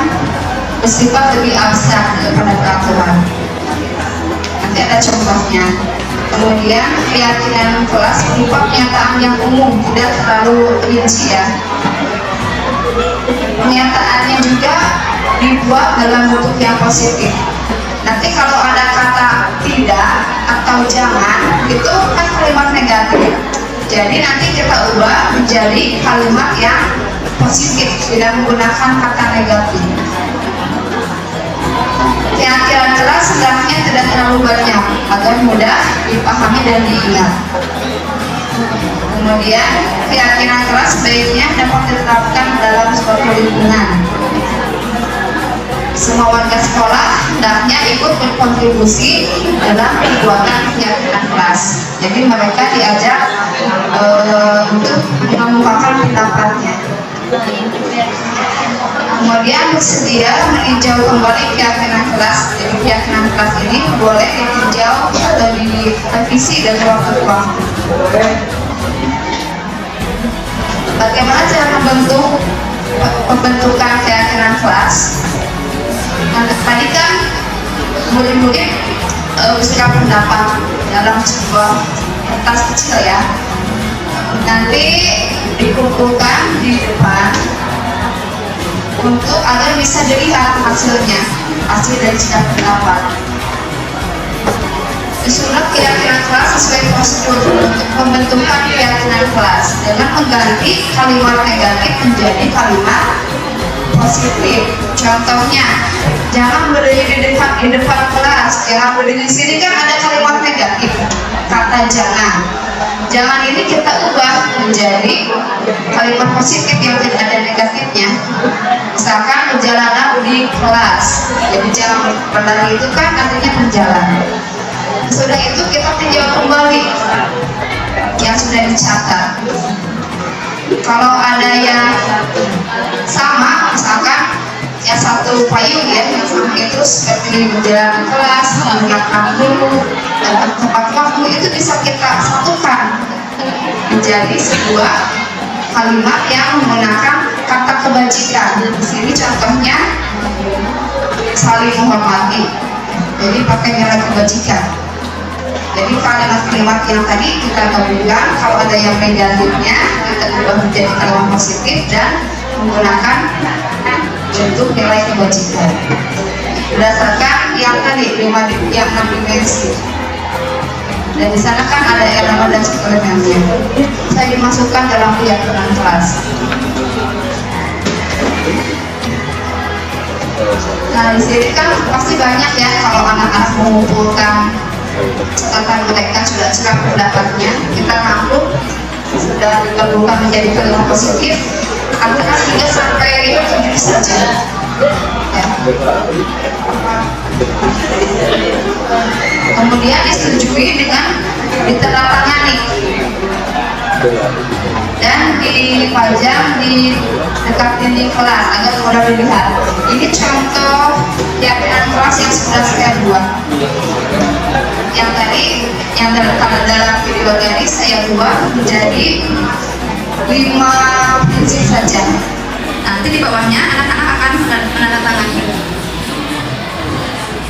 bersifat lebih abstrak daripada peraturan. Nanti ada contohnya. Kemudian keyakinan kelas berupa pernyataan yang umum, tidak terlalu rinci ya. Pernyataannya juga dibuat dalam bentuk yang positif. Nanti kalau ada kata tidak atau jangan, itu kan kalimat negatif. Jadi nanti kita ubah menjadi kalimat yang positif, tidak menggunakan kata negatif. Keyakinan kelas hendaknya tidak terlalu banyak agar mudah dipahami dan diingat. Kemudian keyakinan kelas sebaiknya dapat diterapkan dalam suatu lingkungan. Semua warga sekolah hendaknya ikut berkontribusi dalam pembuatan keyakinan kelas. Jadi mereka diajak untuk mengemukakan pendapatnya. Kemudian dia bersedia meninjau kembali keyakinan kelas. Jadi keyakinan kelas ini boleh ditinjau atau direvisi dari waktu ke waktu. Bagaimana cara pembentukan keyakinan kelas? Nah, tadi kan murid-murid bersikap pendapat dalam sebuah kertas kecil ya. Nanti dikumpulkan di depan untuk agar bisa dilihat hasilnya, hasil dari sikap pendapat. Disusun keyakinan kelas sesuai prosedur untuk pembentukan keyakinan kelas dengan mengganti kalimat negatif menjadi kalimat positif. Contohnya, jangan berdiri di depan kelas. Jangan berdiri di sini kan ada kalimat negatif, kata jangan. Jangan ini kita ubah menjadi kalimat positif yang tidak ada negatifnya. Misalkan perjalanan di kelas. Jadi jangan berlari itu kan artinya berjalan. Sudah itu kita tinjau kembali yang sudah dicatat. Kalau ada yang sama, misalkan yang satu payung ya, yang sama itu seperti berjalan ke kelas, menggunakan guru, dan tepat waktu, itu bisa kita satukan menjadi sebuah kalimat yang menggunakan kata kebajikan. Di sini contohnya saling menghormati. Jadi pakai nilai kebajikan. Jadi kalimat-kalimat yang tadi kita gabungkan, kalau ada yang negatifnya kita ubah menjadi kalimat positif dan menggunakan bentuk nilai kebajikan berdasarkan yang tadi 6 dimensi. Dan di sana kan ada elemen dan suplemennya. Saya dimasukkan dalam keyakinan kelas. Nah di sini kan pasti banyak ya kalau anak-anak mengumpulkan catatan mereka sudah sikap pendapatnya, kita rangkum sudah digabungkan menjadi kalimat positif antara 3 sampai 7 saja ya. Kemudian disetujui dengan ditandatangani dan dipajang di dekat dinding kelas agar mudah dilihat. Ini contoh keyakinan kelas yang sudah saya buat. Yang tadi yang dalam video tadi saya buat menjadi 5 prinsip saja. Nanti di bawahnya anak-anak akan menandatangani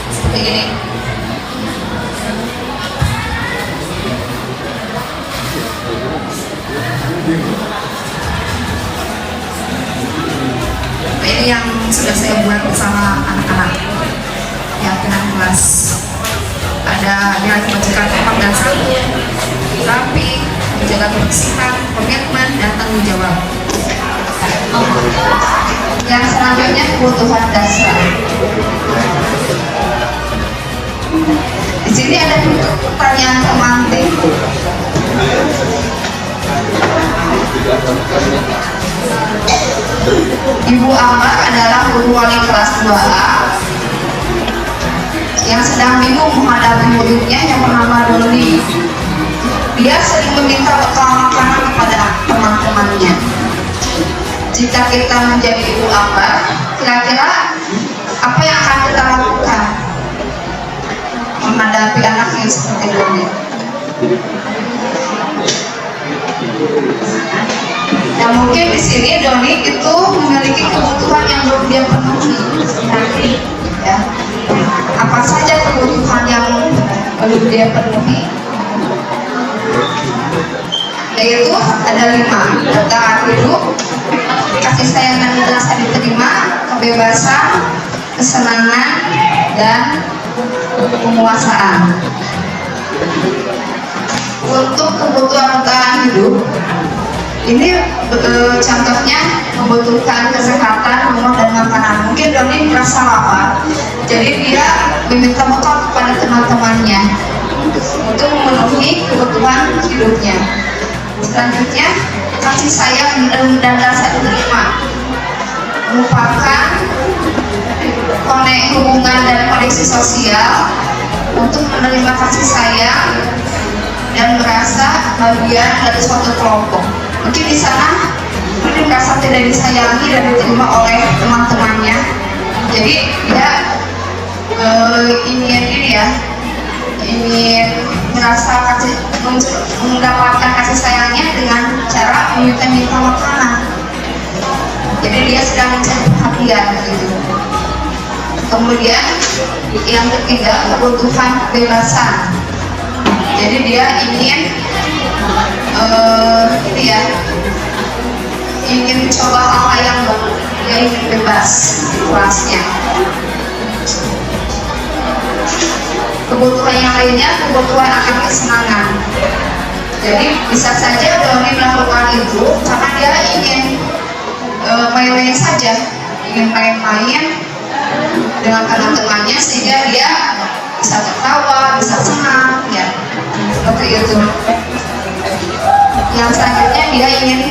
seperti ini. Ini yang sudah saya buat bersama anak-anak keyakinan kelas. Ada nilai kebajikan 4 dan 1, rapi, menjaga kebersihan, komitmen, dan tanggung jawab. Yang selanjutnya kebutuhan dasar. Di sini ada pertanyaan pemantik. Ibu Amar adalah guru wali kelas 2A yang sedang bingung menghadapi muridnya yang bernama Doni. Dia sering meminta bekal makanan kepada teman-temannya. Jika kita menjadi ibu Amar, kira-kira apa yang akan kita lakukan menghadapi anak yang seperti Doni? Dan mungkin di sini Doni itu memiliki kebutuhan yang belum dia penuhi nanti, ya. Apa saja kebutuhan yang belum dia penuhi? Yaitu ada 5: bertahan hidup, kasih sayang dan merasa diterima, kebebasan, kesenangan, dan penguasaan. Untuk kebutuhan bertahan hidup, ini contohnya membutuhkan kesehatan, rumah, dan makanan. Mungkin Doni merasa lapar, jadi dia meminta bekal kepada teman-temannya untuk memenuhi kebutuhan hidupnya. Selanjutnya, kasih sayang dan rasa diterima merupakan hubungan dan koneksi sosial untuk menerima kasih sayang dan merasa bagian dari suatu kelompok. Mungkin di sana merasa tidak disayangi dan diterima oleh teman-temannya. Jadi dia ingin merasa mendapatkan kasih sayangnya dengan cara meminta makanan. Jadi dia sedang mencari perhatian gitu. Kemudian yang ketiga, kebutuhan kebebasan. Jadi dia ingin ingin mencoba hal yang baru, dia ingin bebas di kelasnya. Kebutuhan yang lainnya, kebutuhan akan kesenangan. Jadi bisa saja Doni melakukan itu karena dia ingin main-main saja, ingin main-main dengan teman-temannya sehingga dia bisa tertawa, bisa senang, ya seperti itu. Yang selanjutnya dia ingin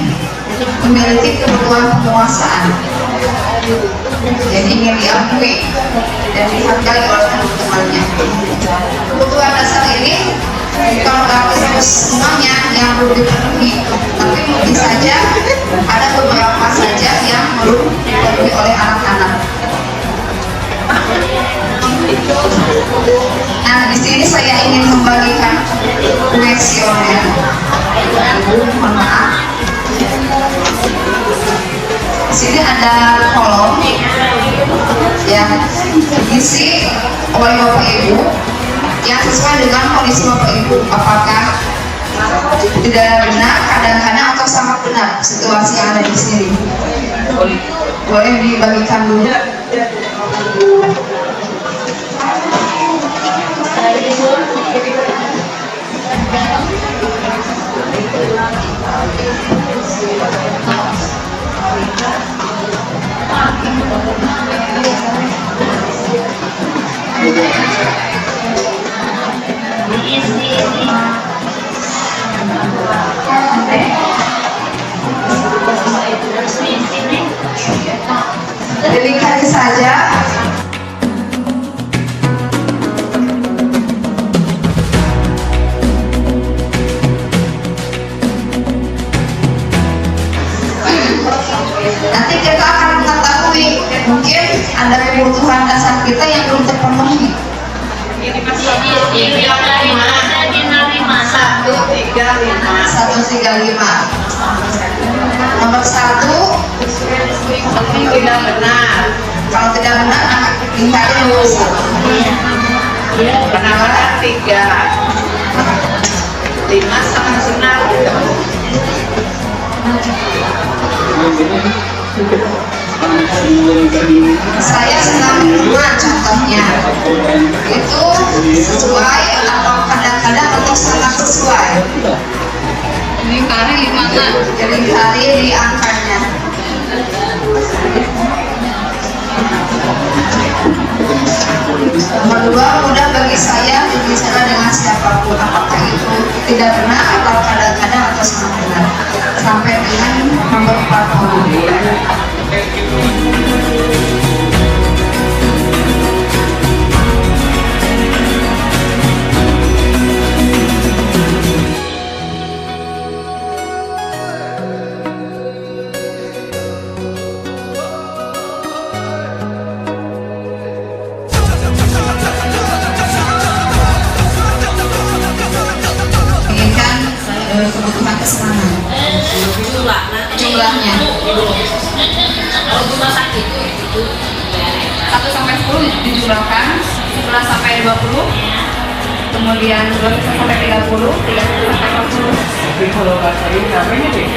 memiliki kebutuhan penguasaan, jadi ingin diakui dan dihargai oleh teman-temannya. Kebutuhan dasar ini bukan berarti harus semuanya yang belum dipenuhi, tapi mungkin saja ada beberapa saja yang belum dipenuhi oleh anak-anak. Nah, di sini saya ingin membagikan kuesioner. Mohon maaf. Di sini ada kolom yang diisi oleh Bapak Ibu yang sesuai dengan kondisi Bapak Ibu. Apakah tidak benar, kadang-kadang, atau sangat benar situasi yang ada di sini? Boleh dibagikan dulu. Dilihat saja. Nanti kita akan mengetahui mungkin ada kebutuhan dasar kita yang belum terpenuhi. Ini masih di 135. Nomor 1 tidak benar. Kalau tidak benar, tingkatnya nomor 1. Penambahan 3, 5 sangat benar. Saya sedang menerima contohnya. Itu sesuai atau kadang-kadang atau sangat sesuai. Ini kari 5. Jadi kali di angkanya. Nomor 2, mudah bagi saya berbicara dengan siapapun, apakah itu tidak benar atau kadang-kadang atau sangat benar. Sampai dengan nomor 40. Kebutuhan kesenangan jumlahnya 1 sampai 10 dijumlahkan, 11 sampai 20, kemudian 12 sampai 30, 30 sampai 40. Tapi kalau bahasa ini namanya deh.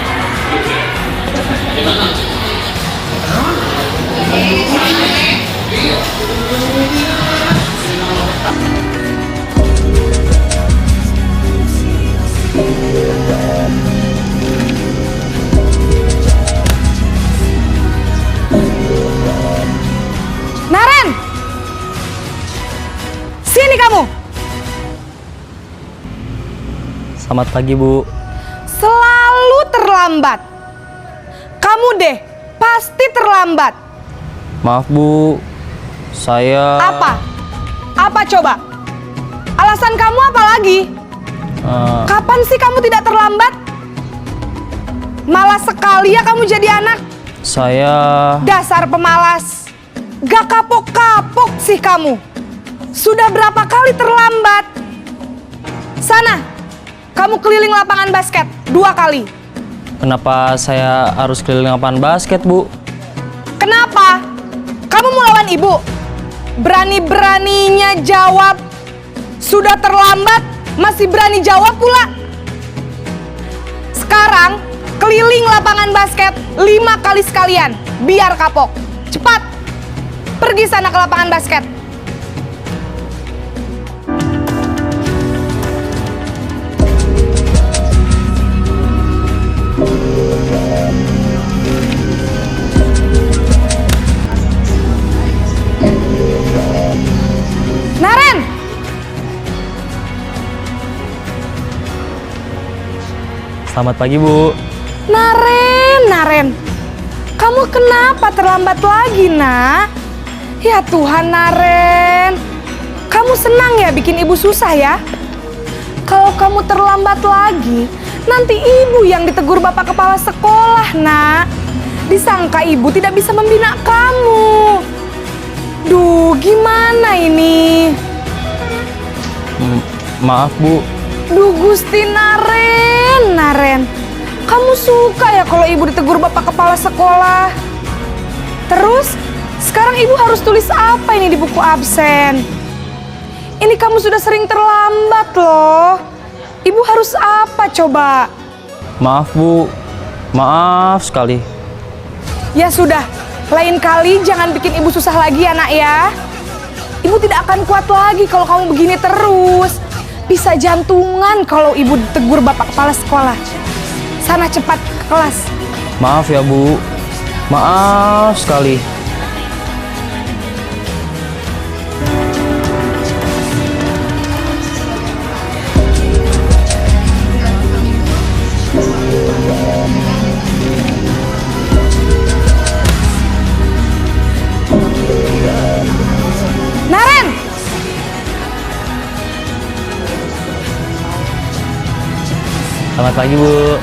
Naren! Sini kamu! Selamat pagi, Bu. Selalu terlambat. Kamu deh, pasti terlambat. Maaf, Bu. Saya... Apa? Apa coba? Alasan kamu apa lagi? Kapan sih kamu tidak terlambat? Malas sekali ya kamu jadi anak. Saya... Dasar pemalas. Gak kapok-kapok sih kamu. Sudah berapa kali terlambat? Sana, kamu keliling lapangan basket 2 kali. Kenapa saya harus keliling lapangan basket, Bu? Kenapa? Kamu mau lawan ibu? Berani-beraninya jawab. Sudah terlambat, masih berani jawab pula. Sekarang, keliling lapangan basket 5 kali sekalian. Biar kapok. Cepat, pergi sana ke lapangan basket. Naren! Selamat pagi, Bu. Naren. Kamu kenapa terlambat lagi, nak? Ya Tuhan, Naren. Kamu senang ya bikin ibu susah ya? Kalau kamu terlambat lagi, nanti ibu yang ditegur bapak kepala sekolah, nak. Disangka ibu tidak bisa membina kamu. Duh, gimana ini? Maaf, Bu. Duh, Gusti Naren. Kamu suka ya kalau ibu ditegur bapak kepala sekolah? Terus, sekarang ibu harus tulis apa ini di buku absen? Ini kamu sudah sering terlambat loh. Ibu harus apa coba? Maaf, Bu. Maaf sekali. Ya sudah, lain kali jangan bikin ibu susah lagi ya, nak ya. Ibu tidak akan kuat lagi kalau kamu begini terus. Bisa jantungan kalau ibu ditegur bapak kepala sekolah. Sana cepat ke kelas. Maaf ya, Bu. Maaf sekali. Naren! Selamat pagi, Bu.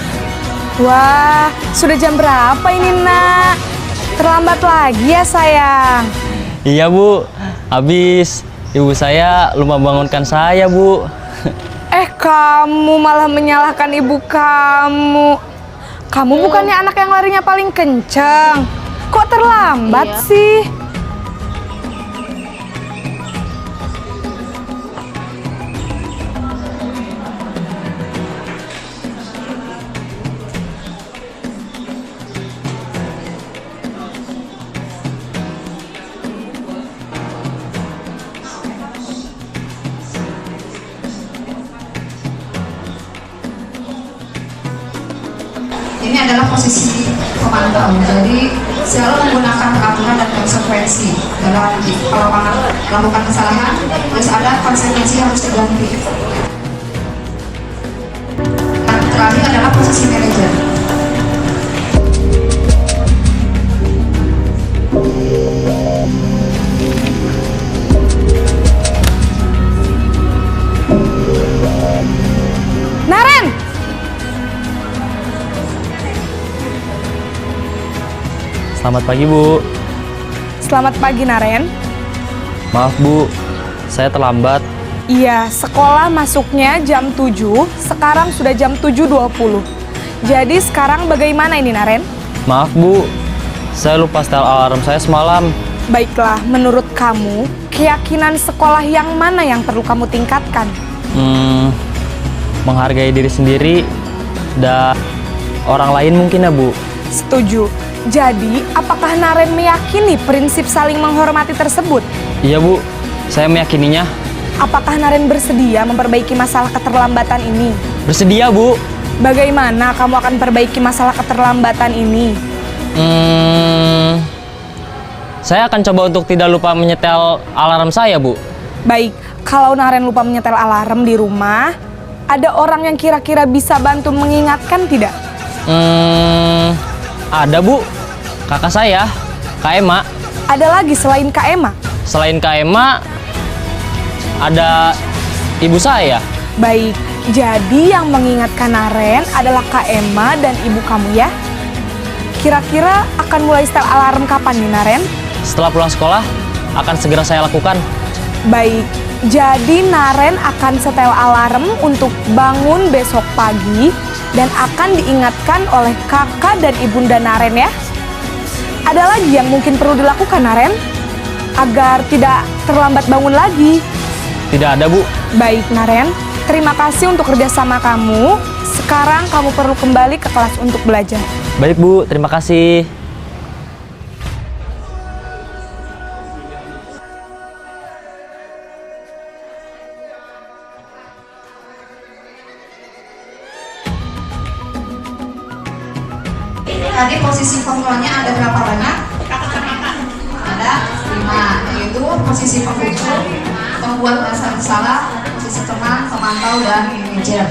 Wah, sudah jam berapa ini, nak? Terlambat lagi ya, sayang. Iya, Bu. Habis ibu saya lupa bangunkan saya, Bu. Kamu malah menyalahkan ibu kamu. Kamu bukannya anak yang larinya paling kenceng. Kok terlambat sih? Ini adalah posisi pemantau, jadi selalu menggunakan peraturan dan konsekuensi dalam kalau melakukan kesalahan harus ada konsekuensi yang harus diganti. Dan terakhir adalah posisi manajer. Naren! Selamat pagi, Bu. Selamat pagi, Naren. Maaf, Bu. Saya terlambat. Iya, sekolah masuknya jam 7, sekarang sudah jam 7.20. Jadi sekarang bagaimana ini, Naren? Maaf, Bu. Saya lupa setel alarm saya semalam. Baiklah, menurut kamu, keyakinan sekolah yang mana yang perlu kamu tingkatkan? Menghargai diri sendiri dan orang lain mungkin ya, Bu. Setuju. Jadi, apakah Naren meyakini prinsip saling menghormati tersebut? Iya, Bu. Saya meyakininya. Apakah Naren bersedia memperbaiki masalah keterlambatan ini? Bersedia, Bu. Bagaimana kamu akan perbaiki masalah keterlambatan ini? Saya akan coba untuk tidak lupa menyetel alarm saya, Bu. Baik, kalau Naren lupa menyetel alarm di rumah, ada orang yang kira-kira bisa bantu mengingatkan tidak? Ada, Bu. Kakak saya, Kak Ema. Ada lagi selain Kak Ema? Selain Kak Ema, ada ibu saya. Baik, Jadi yang mengingatkan Naren adalah Kak Emma dan ibu kamu ya. Kira-kira akan mulai setel alarm kapan nih Naren? Setelah pulang sekolah, akan segera saya lakukan. Baik, jadi Naren akan setel alarm untuk bangun besok pagi dan akan diingatkan oleh kakak dan ibunda Naren ya. Ada lagi yang mungkin perlu dilakukan Naren? Agar tidak terlambat bangun lagi. Tidak ada, Bu. Baik Naren, terima kasih untuk kerjasama kamu. Sekarang kamu perlu kembali ke kelas untuk belajar. Baik, Bu. Terima kasih. Tadi posisi formulanya ada berapa banyak? Ada 5, yaitu posisi penghukum, pembuat merasa bersalah, posisi teman, pemantau, dan manajer.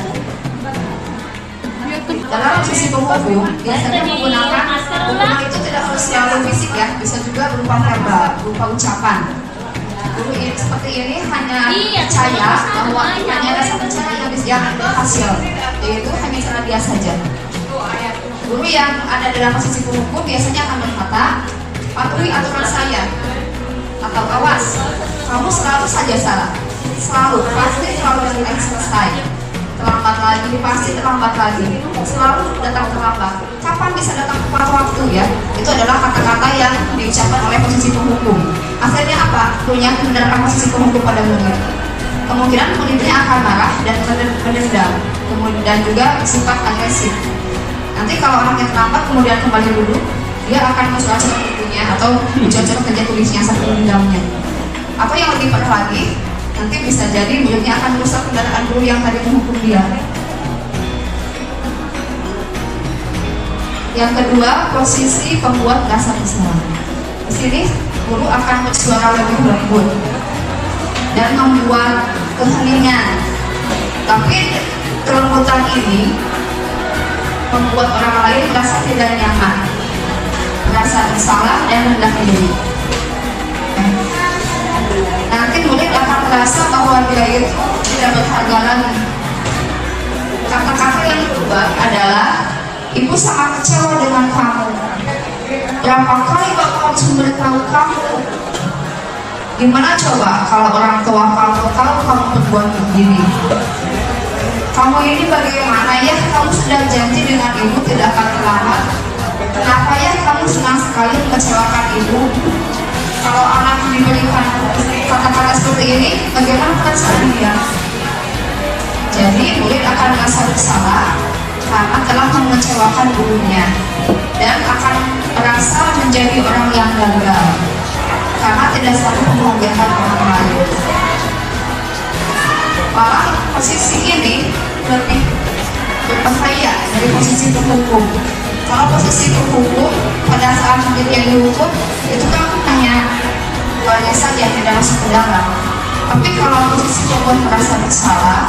Dalam posisi penghukum, biasanya menggunakan hukuman itu tidak harus selalu fisik ya, bisa juga berupa verbal, berupa ucapan. Guru ini seperti ini hanya percaya bahwa hanya ada satu cara yang berhasil, yaitu hanya cara dia saja. Guru yang ada dalam posisi penghukum biasanya akan berkata, patuhi aturan saya, atau awas, kamu selalu saja salah, selalu, pasti selalu selesai, terlambat lagi, pasti terlambat lagi, selalu datang terlambat. Kapan bisa datang tepat waktu ya? Itu adalah kata-kata yang diucapkan oleh posisi penghukum. Akhirnya apa? Gurunya menerapkan posisi penghukum pada murid. Kemungkinan muridnya akan marah dan mendendam, dan juga sifat agresif. Nanti kalau anaknya terlambat kemudian kembali duduk, dia akan mencoret-coret bukunya atau mencoret kerja tulisnya sampai mendendamnya. Atau yang lebih parah lagi, nanti bisa jadi muridnya akan merusak kendaraan guru yang tadi menghukum dia. Yang kedua, posisi pembuat rasa bersalah. Di sini guru akan bersuara lebih lembut dan membuat keheningan. Tapi kelembutan ini membuat orang lain merasa tidak nyaman, merasa bersalah dan rendah diri. Nanti murid akan merasa bahwa dia itu tidak berharga lagi. Kata-kata yang kedua adalah, ibu sangat kecewa dengan kamu. Berapa kali bapak harus memberitahu kamu? Gimana coba kalau orang tua kamu tahu kamu berbuat begini? Kamu ini bagaimana ya? Kamu sudah janji dengan ibu tidak akan terlambat. Kenapa ya kamu senang sekali mengecewakan ibu? Kalau anak diberikan kata-kata seperti ini, bagaimana perasaan dia? Jadi murid akan merasa bersalah karena telah mengecewakan gurunya dan akan merasa menjadi orang yang gagal karena tidak selalu membahagiakan orang lain. Malah posisi ini lebih berbahaya dari posisi penghukum. Kalau posisi penghukum pada saat murid yang dihukum itu kan hanya luarnya saja tidak masuk ke dalam. Tapi kalau posisi pembuat merasa bersalah,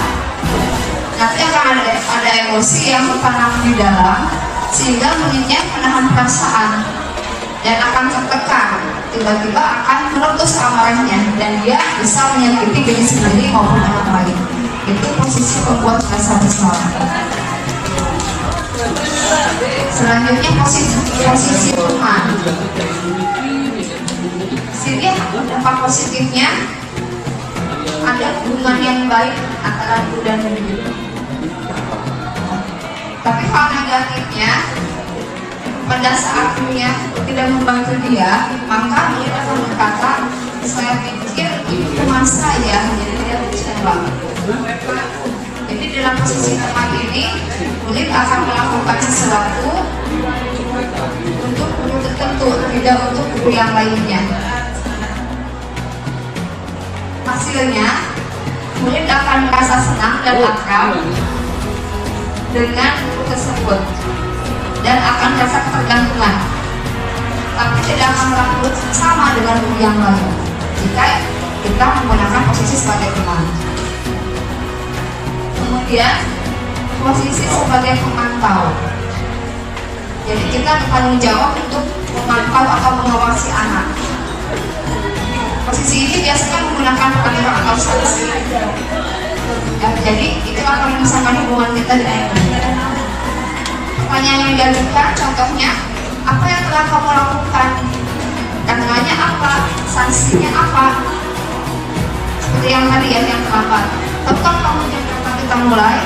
nanti akan ada emosi yang tertanam di dalam sehingga muridnya menahan perasaan dan akan tertekan, tiba-tiba akan meletus amarahnya dan dia bisa menyakiti diri sendiri maupun orang lain. Itu posisi pembuat rasa bersalah. Selanjutnya posisi teman. Sini dampak positifnya ada hubungan yang baik antara guru dan murid. Tapi kalau negatifnya, pada saat gurunya tidak membantu dia, maka murid akan berkata, saya pikir ini teman saya, jadi tidak kecewa. Jadi dalam posisi teman ini, murid akan melakukan sesuatu untuk guru tertentu, tidak untuk guru yang lainnya. Hasilnya, murid akan merasa senang dan akrab dengan guru tersebut dan akan merasa ketergantungan, tapi tidak akan melakukan sama dengan guru yang lain jika kita menggunakan posisi sebagai teman. Kemudian posisi sebagai pemantau. Jadi kita bertanggung jawab untuk memantau atau mengawasi anak. Posisi ini biasanya menggunakan peraturan atau sanksi. Ya, jadi itu akan memisahkan hubungan kita dengan yang lain. Pertanyaan yang diajukan contohnya, apa yang telah kamu lakukan? Dananya apa? Sanksinya apa? Seperti yang tadi ya, yang terlambat. Tahukah kamu jam berapa kita mulai?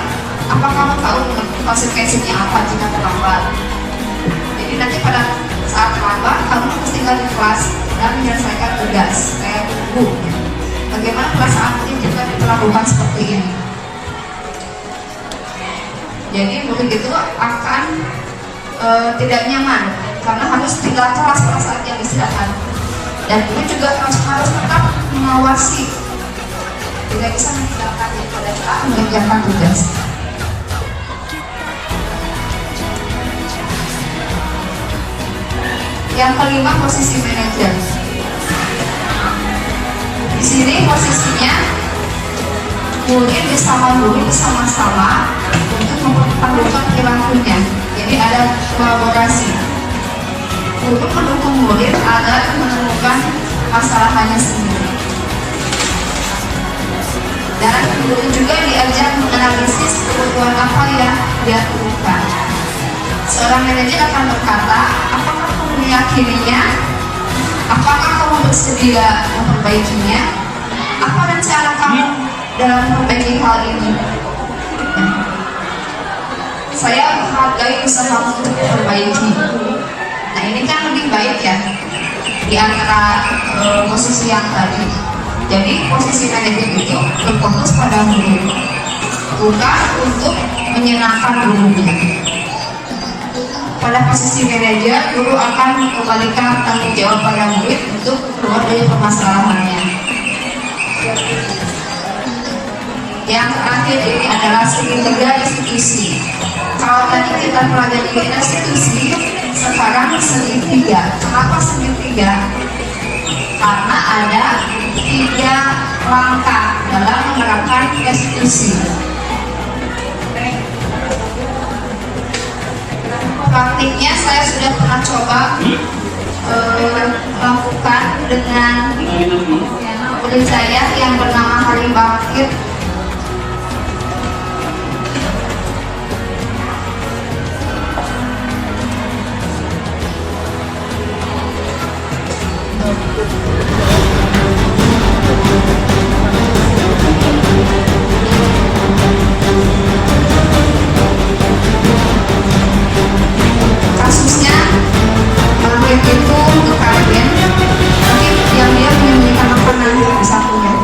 Apa kamu tahu konsekuensinya apa jika terlambat? Jadi nanti pada saat terlambat, kamu harus tinggal di kelas dan menyelesaikan tugas kayak tunggu. Bagaimana perasaannya jika diperlakukan seperti ini? Jadi murid itu akan tidak nyaman karena harus tinggal kelas pada saat yang istirahat. Dan guru juga harus tetap mengawasi, tidak bisa meninggalkan pada saat mengerjakan tugas. Yang kelima, posisi manajer. Di sini posisinya murid bersama guru bersama-sama untuk mempertahankan perilakunya. Jadi ada kolaborasi. Guru mendukung murid agar menemukan masalahannya sendiri. Dan guru juga diajar menganalisis kebutuhan apa yang dia butuhkan. Seorang manajer akan berkata, apakah kamu meyakininya? Apakah kamu bersedia memperbaikinya? Apa rencana kamu dalam memperbaiki hal ini? Saya menghargai usahamu untuk memperbaiki. Nah, ini kan lebih baik ya di antara posisi yang tadi. Jadi posisi manajer itu berfokus pada murid, bukan untuk menyenangkan gurunya. Pada posisi manajer, guru akan mengembalikan tanggung jawab pada murid untuk keluar dari permasalahannya. Yang terakhir ini adalah segitiga institusi. Kalau tadi kita pelajari institusi, sekarang segitiga. Kenapa segitiga? Karena ada 3 langkah dalam menerapkan institusi. Praktiknya saya sudah pernah coba lakukan dengan murid saya yang bernama Halim Bakir. Kasusnya murid itu untuk kalian, tapi yang dia menyembunyikan makanan di sakunya.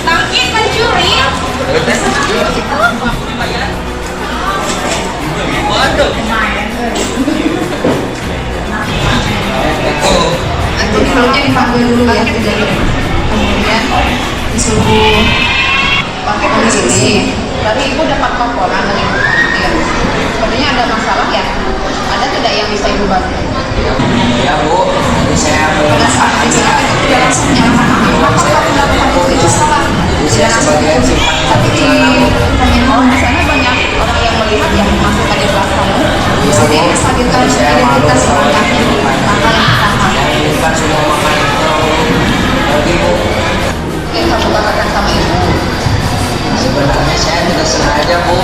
Tangkis pencuri. Nanti dulunya dipanggil dulu ya, kemudian disuruh pakai polisi. Tadi ibu dapat laporan dari ibu kantin. Sepertinya ada masalah ya. Ada tidak yang bisa ibu bantu? Ya Bu, jadi saya Pada saat diserahkan itu dia langsung menyalahkan apa kamu lakukan itu salah. Dia langsung tapi di pertanyaan di sana banyak orang yang melihat yang masuk pada belakang. Di sini stabilkan identitas orangnya langkah yang pertama. bukan semua makanan lagi Bu. Yang kamu katakan sama ibu. Sebenarnya saya tidak sengaja Bu.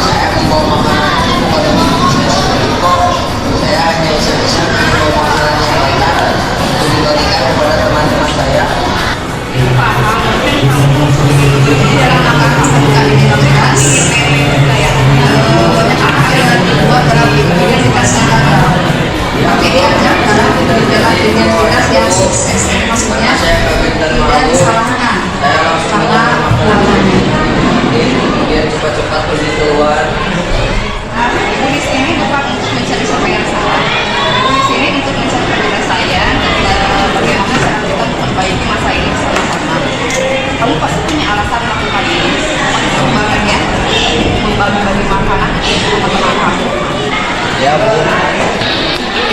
Saya membawa makanan itu pada diri saya sendiri kok. Saya hanya iseng-iseng membawa makanan yang lain untuk dibagikan kepada teman-teman saya. Jadi dalam langkah stabilkan identitas, banyak anak yang dibuat dalam identitas yang gagal. Tapi diajak dalam identitas yang sukses. Maksudnya tidak disalahkan karena warnanya. Kemudian cepat-cepat pergi keluar. Ibu di sini bukan untuk mencari siapa yang salah. Ibu di sini untuk mencari penyelesaian dan bagaimana cara kita memperbaiki masa ini bersama-sama. Kamu pasti punya alasan melakukan ini. Kembangan ya, membagi-bagi makanan untuk teman-teman kamu. Ya Bu.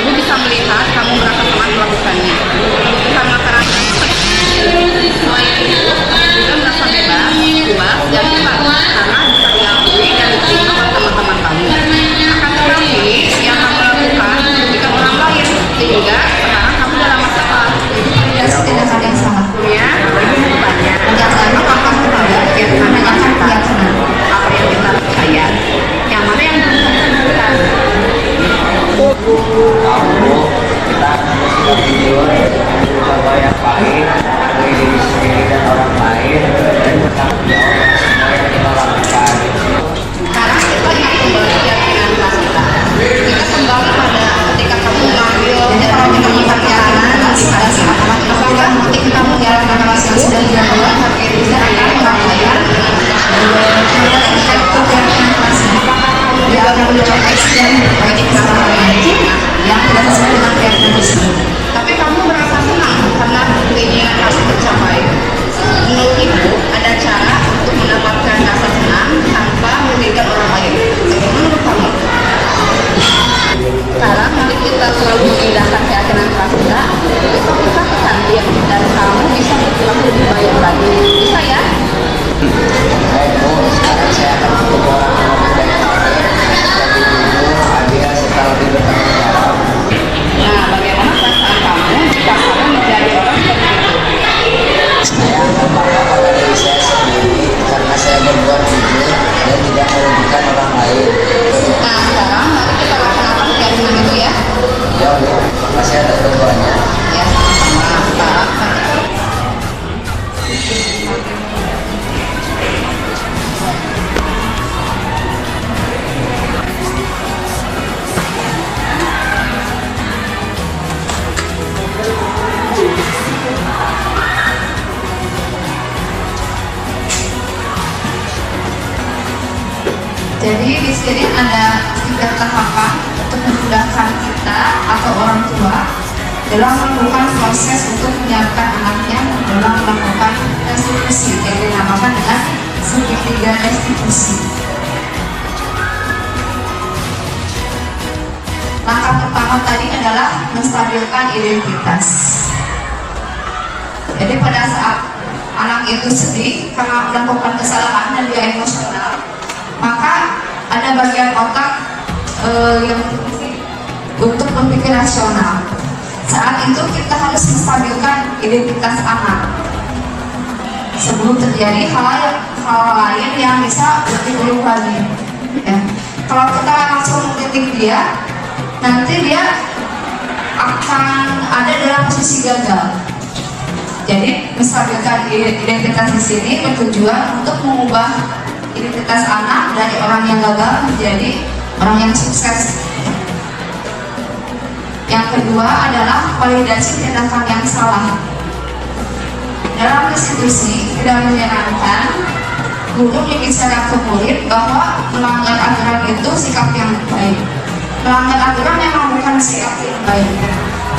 Ibu bisa melihat kamu berapa teman melakukannya. Kebutuhan makanan selain Jadi di sini ada 3 tahapan untuk memudahkan kita atau orang tua dalam melakukan proses untuk menyiapkan anaknya dalam melakukan restitusi yang dinamakan dengan segitiga restitusi. Langkah pertama tadi adalah menstabilkan identitas. Jadi pada saat anak itu sedih karena melakukan kesalahan dan dia emosional, maka ada bagian otak yang untuk berpikir rasional. Saat itu kita harus menstabilkan identitas anak sebelum terjadi hal lain yang bisa lebih buruk lagi. Ya. Kalau kita langsung mengkritik dia, nanti dia akan ada dalam posisi gagal. Jadi menstabilkan identitas di sini bertujuan untuk mengubah identitas anak dari orang yang gagal menjadi orang yang sukses. Yang kedua adalah validasi tindakan yang salah. Dalam restitusi tidak menyenangkan guru berbicara ke murid bahwa melanggar aturan itu sikap yang baik. Melanggar aturan memang bukan sikap yang baik,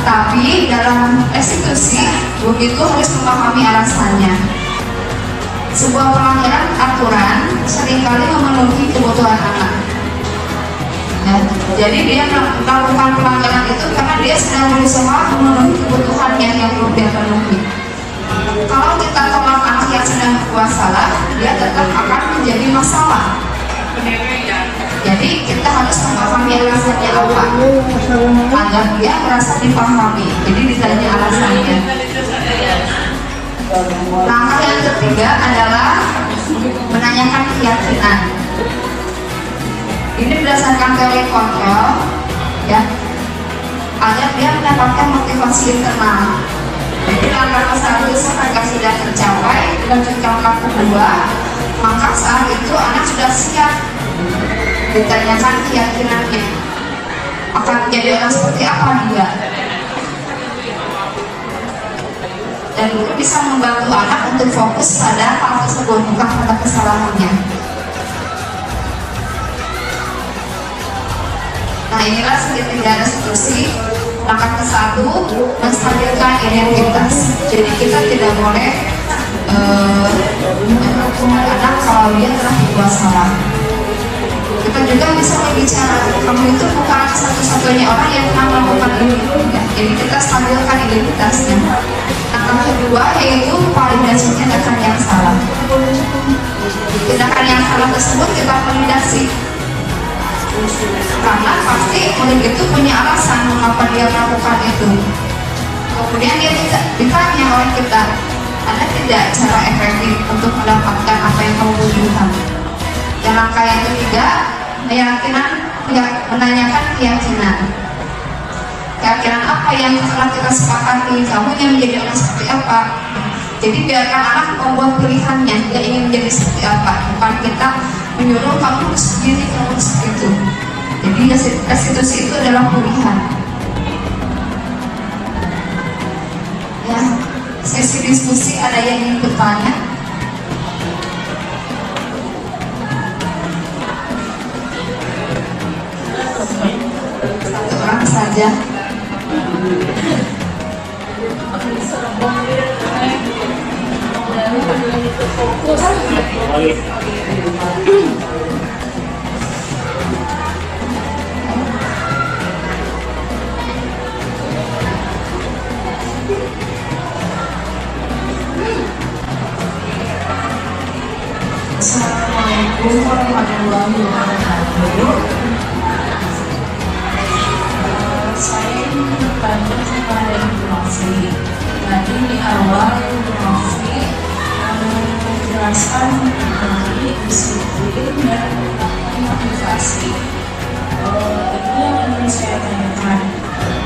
tapi dalam restitusi guru itu harus memahami alasannya. Sebuah pelanggaran aturan seringkali memenuhi kebutuhan anak. Ya, jadi dia melakukan pelanggaran itu karena dia sedang berusaha memenuhi kebutuhannya yang belum dia penuhi. Kalau kita tolak anak yang sedang berbuat salah, dia tetap akan menjadi masalah. Jadi kita harus memahami alasannya apa agar dia merasa dipahami. Jadi ditanya alasannya. Langkah yang ketiga adalah menanyakan keyakinan. Ini berdasarkan teori kontrol, ya, agar dia mendapatkan motivasi internal. Jadi langkah ke-1 setelah sudah tercapai, lanjut ke langkah kedua, maka saat itu anak sudah siap ditanyakan keyakinannya akan menjadi orang seperti apa dia, dan guru bisa membantu anak untuk fokus pada hal tersebut, bukan pada kesalahannya. Nah, inilah segitiga restitusi. Langkah ke-1, menstabilkan identitas. Jadi kita tidak boleh menghukum anak kalau dia telah berbuat salah. Kita juga bisa berbicara, kamu itu bukan satu-satunya orang yang pernah melakukan ini. Jadi kita stabilkan identitasnya. Langkah kedua yaitu validasi tindakan yang salah. Tindakan yang salah tersebut kita validasi, karena pasti murid itu punya alasan mengapa dia melakukan itu. Kemudian dia ditanya oleh kita, ada tidak cara efektif untuk mendapatkan apa yang kamu butuhkan? Dan langkah yang ketiga, menanyakan keyakinan. Keyakinan apa yang telah kita sepakati, kamu yang menjadi orang seperti apa? Jadi biarkan anak membuat pilihannya, dia ingin menjadi seperti apa, bukan kita menyuruh kamu harus begini, kamu harus begitu. Jadi restitusi itu adalah pilihan. Ya, sesi diskusi ada yang ingin bertanya? Satu orang saja. Assalamualaikum warahmatullahi wabarakatuh. Saya ingin bertanya kepada Ibu Novi. Tadi di awal Ibu Novi menjelaskan mengenai disiplin dan motivasi. Ini yang ingin saya tanyakan,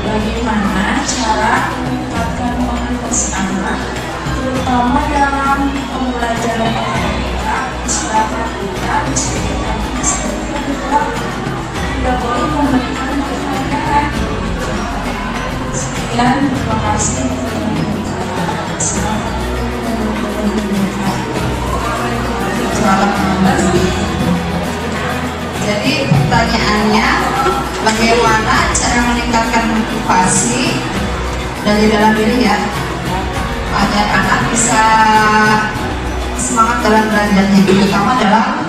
bagaimana cara meningkatkan motivasi anak, terutama dalam pembelajaran matematika, sedangkan kita juga tidak boleh memberikan pertanyaan. Sekian, terima kasih. Jadi pertanyaannya, bagaimana cara meningkatkan motivasi dari dalam diri ya, agar anak bisa semangat dalam belajarnya, terutama dalam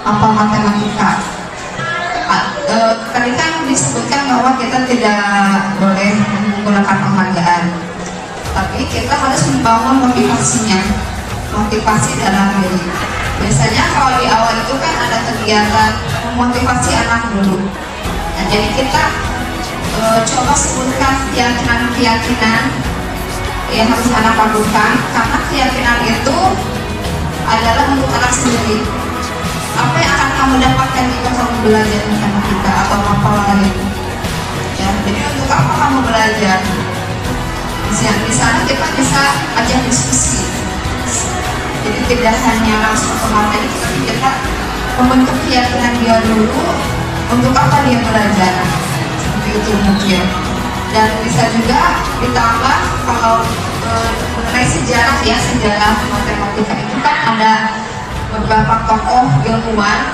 matematika. Tadi kan disebutkan bahwa kita tidak boleh menggunakan penghargaan, tapi kita harus membangun motivasi dalam diri. Biasanya kalau di awal itu kan ada kegiatan memotivasi anak dulu. Nah, jadi kita coba sebutkan keyakinan-keyakinan yang harus anak lakukan, karena keyakinan itu adalah untuk anak sendiri. Apa yang akan kamu dapatkan jika kamu belajar matematika atau apa lain? Ya, jadi untuk apa kamu belajar? Di sana kita bisa ajak diskusi. Jadi tidak hanya langsung ke materi, tapi kita membentuk keyakinan dia dulu untuk apa dia belajar. Seperti itu mungkin. Dan bisa juga ditambah kalau mengenai sejarah matematika itu kan ada beberapa tokoh ilmuwan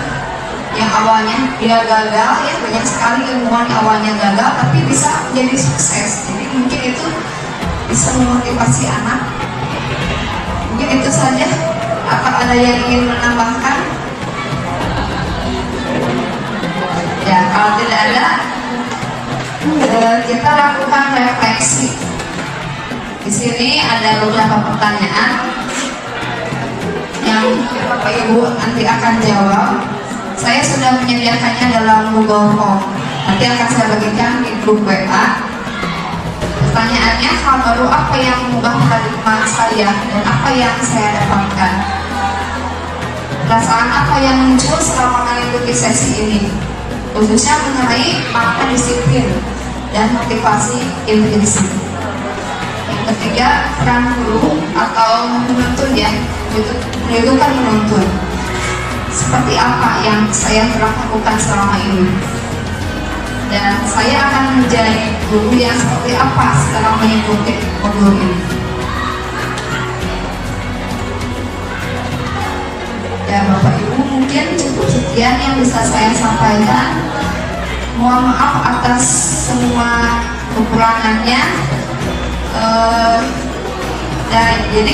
yang awalnya dia gagal, ya banyak sekali ilmuwan yang awalnya gagal tapi bisa menjadi sukses. Jadi mungkin itu bisa memotivasi anak. Mungkin itu saja. Apa ada yang ingin menambahkan? Ya, kalau tidak ada, kita lakukan refleksi. Di sini ada beberapa pertanyaan yang Bapak Ibu nanti akan jawab. Saya sudah menyediakannya dalam Google Form. Nanti akan saya bagikan di grup WA. Pertanyaannya, hal baru apa yang mengubah paradigma saya dan apa yang saya dapatkan? Perasaan apa yang muncul selama mengikuti sesi ini? Khususnya mengenai makna disiplin dan motivasi intrinsik. Yang ketiga, peran guru atau menuntun ya, itu kan menuntun. Seperti apa yang saya telah lakukan selama ini? Dan saya akan menjadi guru yang seperti apa setelah mengikuti modul ini. Ya Bapak Ibu, mungkin cukup sekian yang bisa saya sampaikan. Mohon maaf atas semua kekurangannya. Dan jadi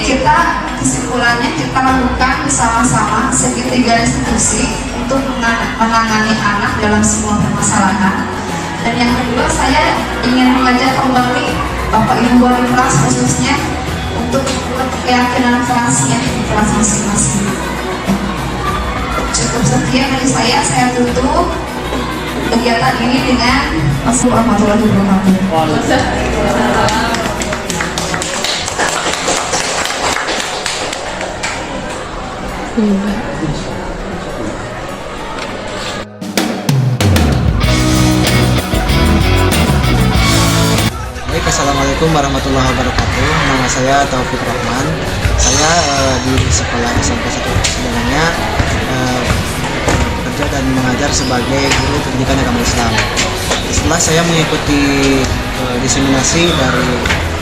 kesimpulannya kita lakukan bersama-sama segitiga institusi untuk menangani anak dalam semua permasalahan. Dan yang kedua, saya ingin mengajak kembali Bapak Ibu wali kelas khususnya untuk keyakinan kelasnya di kelas masing-masing. Cukup sekian dari saya tutup kegiatan ini dengan Assalamualaikum warahmatullahi wabarakatuh. Baik, assalamualaikum warahmatullahi wabarakatuh. Nama saya Taufik Rahman. Saya di sekolah SMP 1 sebenarnya bekerja dan mengajar sebagai guru pendidikan agama Islam. Setelah saya mengikuti diseminasi dari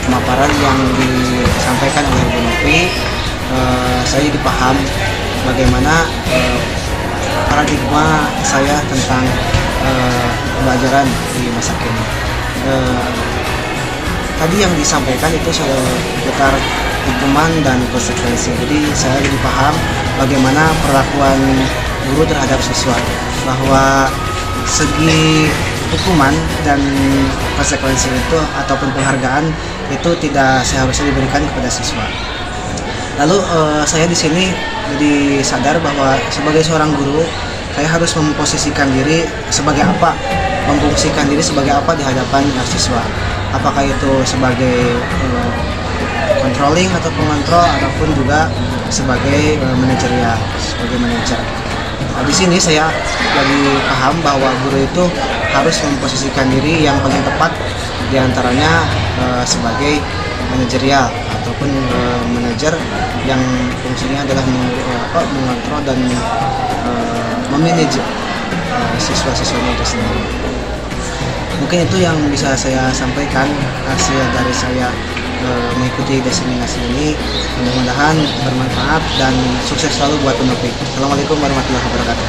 pemaparan yang disampaikan oleh Bu Novi, saya jadi paham bagaimana paradigma saya tentang pembelajaran di masa kini. Tadi yang disampaikan itu seputar hukuman dan konsekuensi. Jadi saya jadi paham bagaimana perlakuan guru terhadap siswa, bahwa segi hukuman dan konsekuensi itu ataupun penghargaan itu tidak seharusnya diberikan kepada siswa. Lalu saya di sini jadi sadar bahwa sebagai seorang guru saya harus memposisikan diri sebagai apa, memfungsikan diri sebagai apa di hadapan siswa. Apakah itu sebagai controlling atau pengontrol ataupun juga sebagai manajerial, sebagai manajer. Nah, di sini saya jadi paham bahwa guru itu harus memposisikan diri yang paling tepat, diantaranya sebagai manajerial ataupun manajer yang fungsinya adalah mengontrol dan memanage siswa-siswanya itu sendiri. Mungkin itu yang bisa saya sampaikan hasil dari saya mengikuti diseminasi ini. Mudah-mudahan bermanfaat dan sukses selalu buat penulis. Assalamualaikum warahmatullahi wabarakatuh.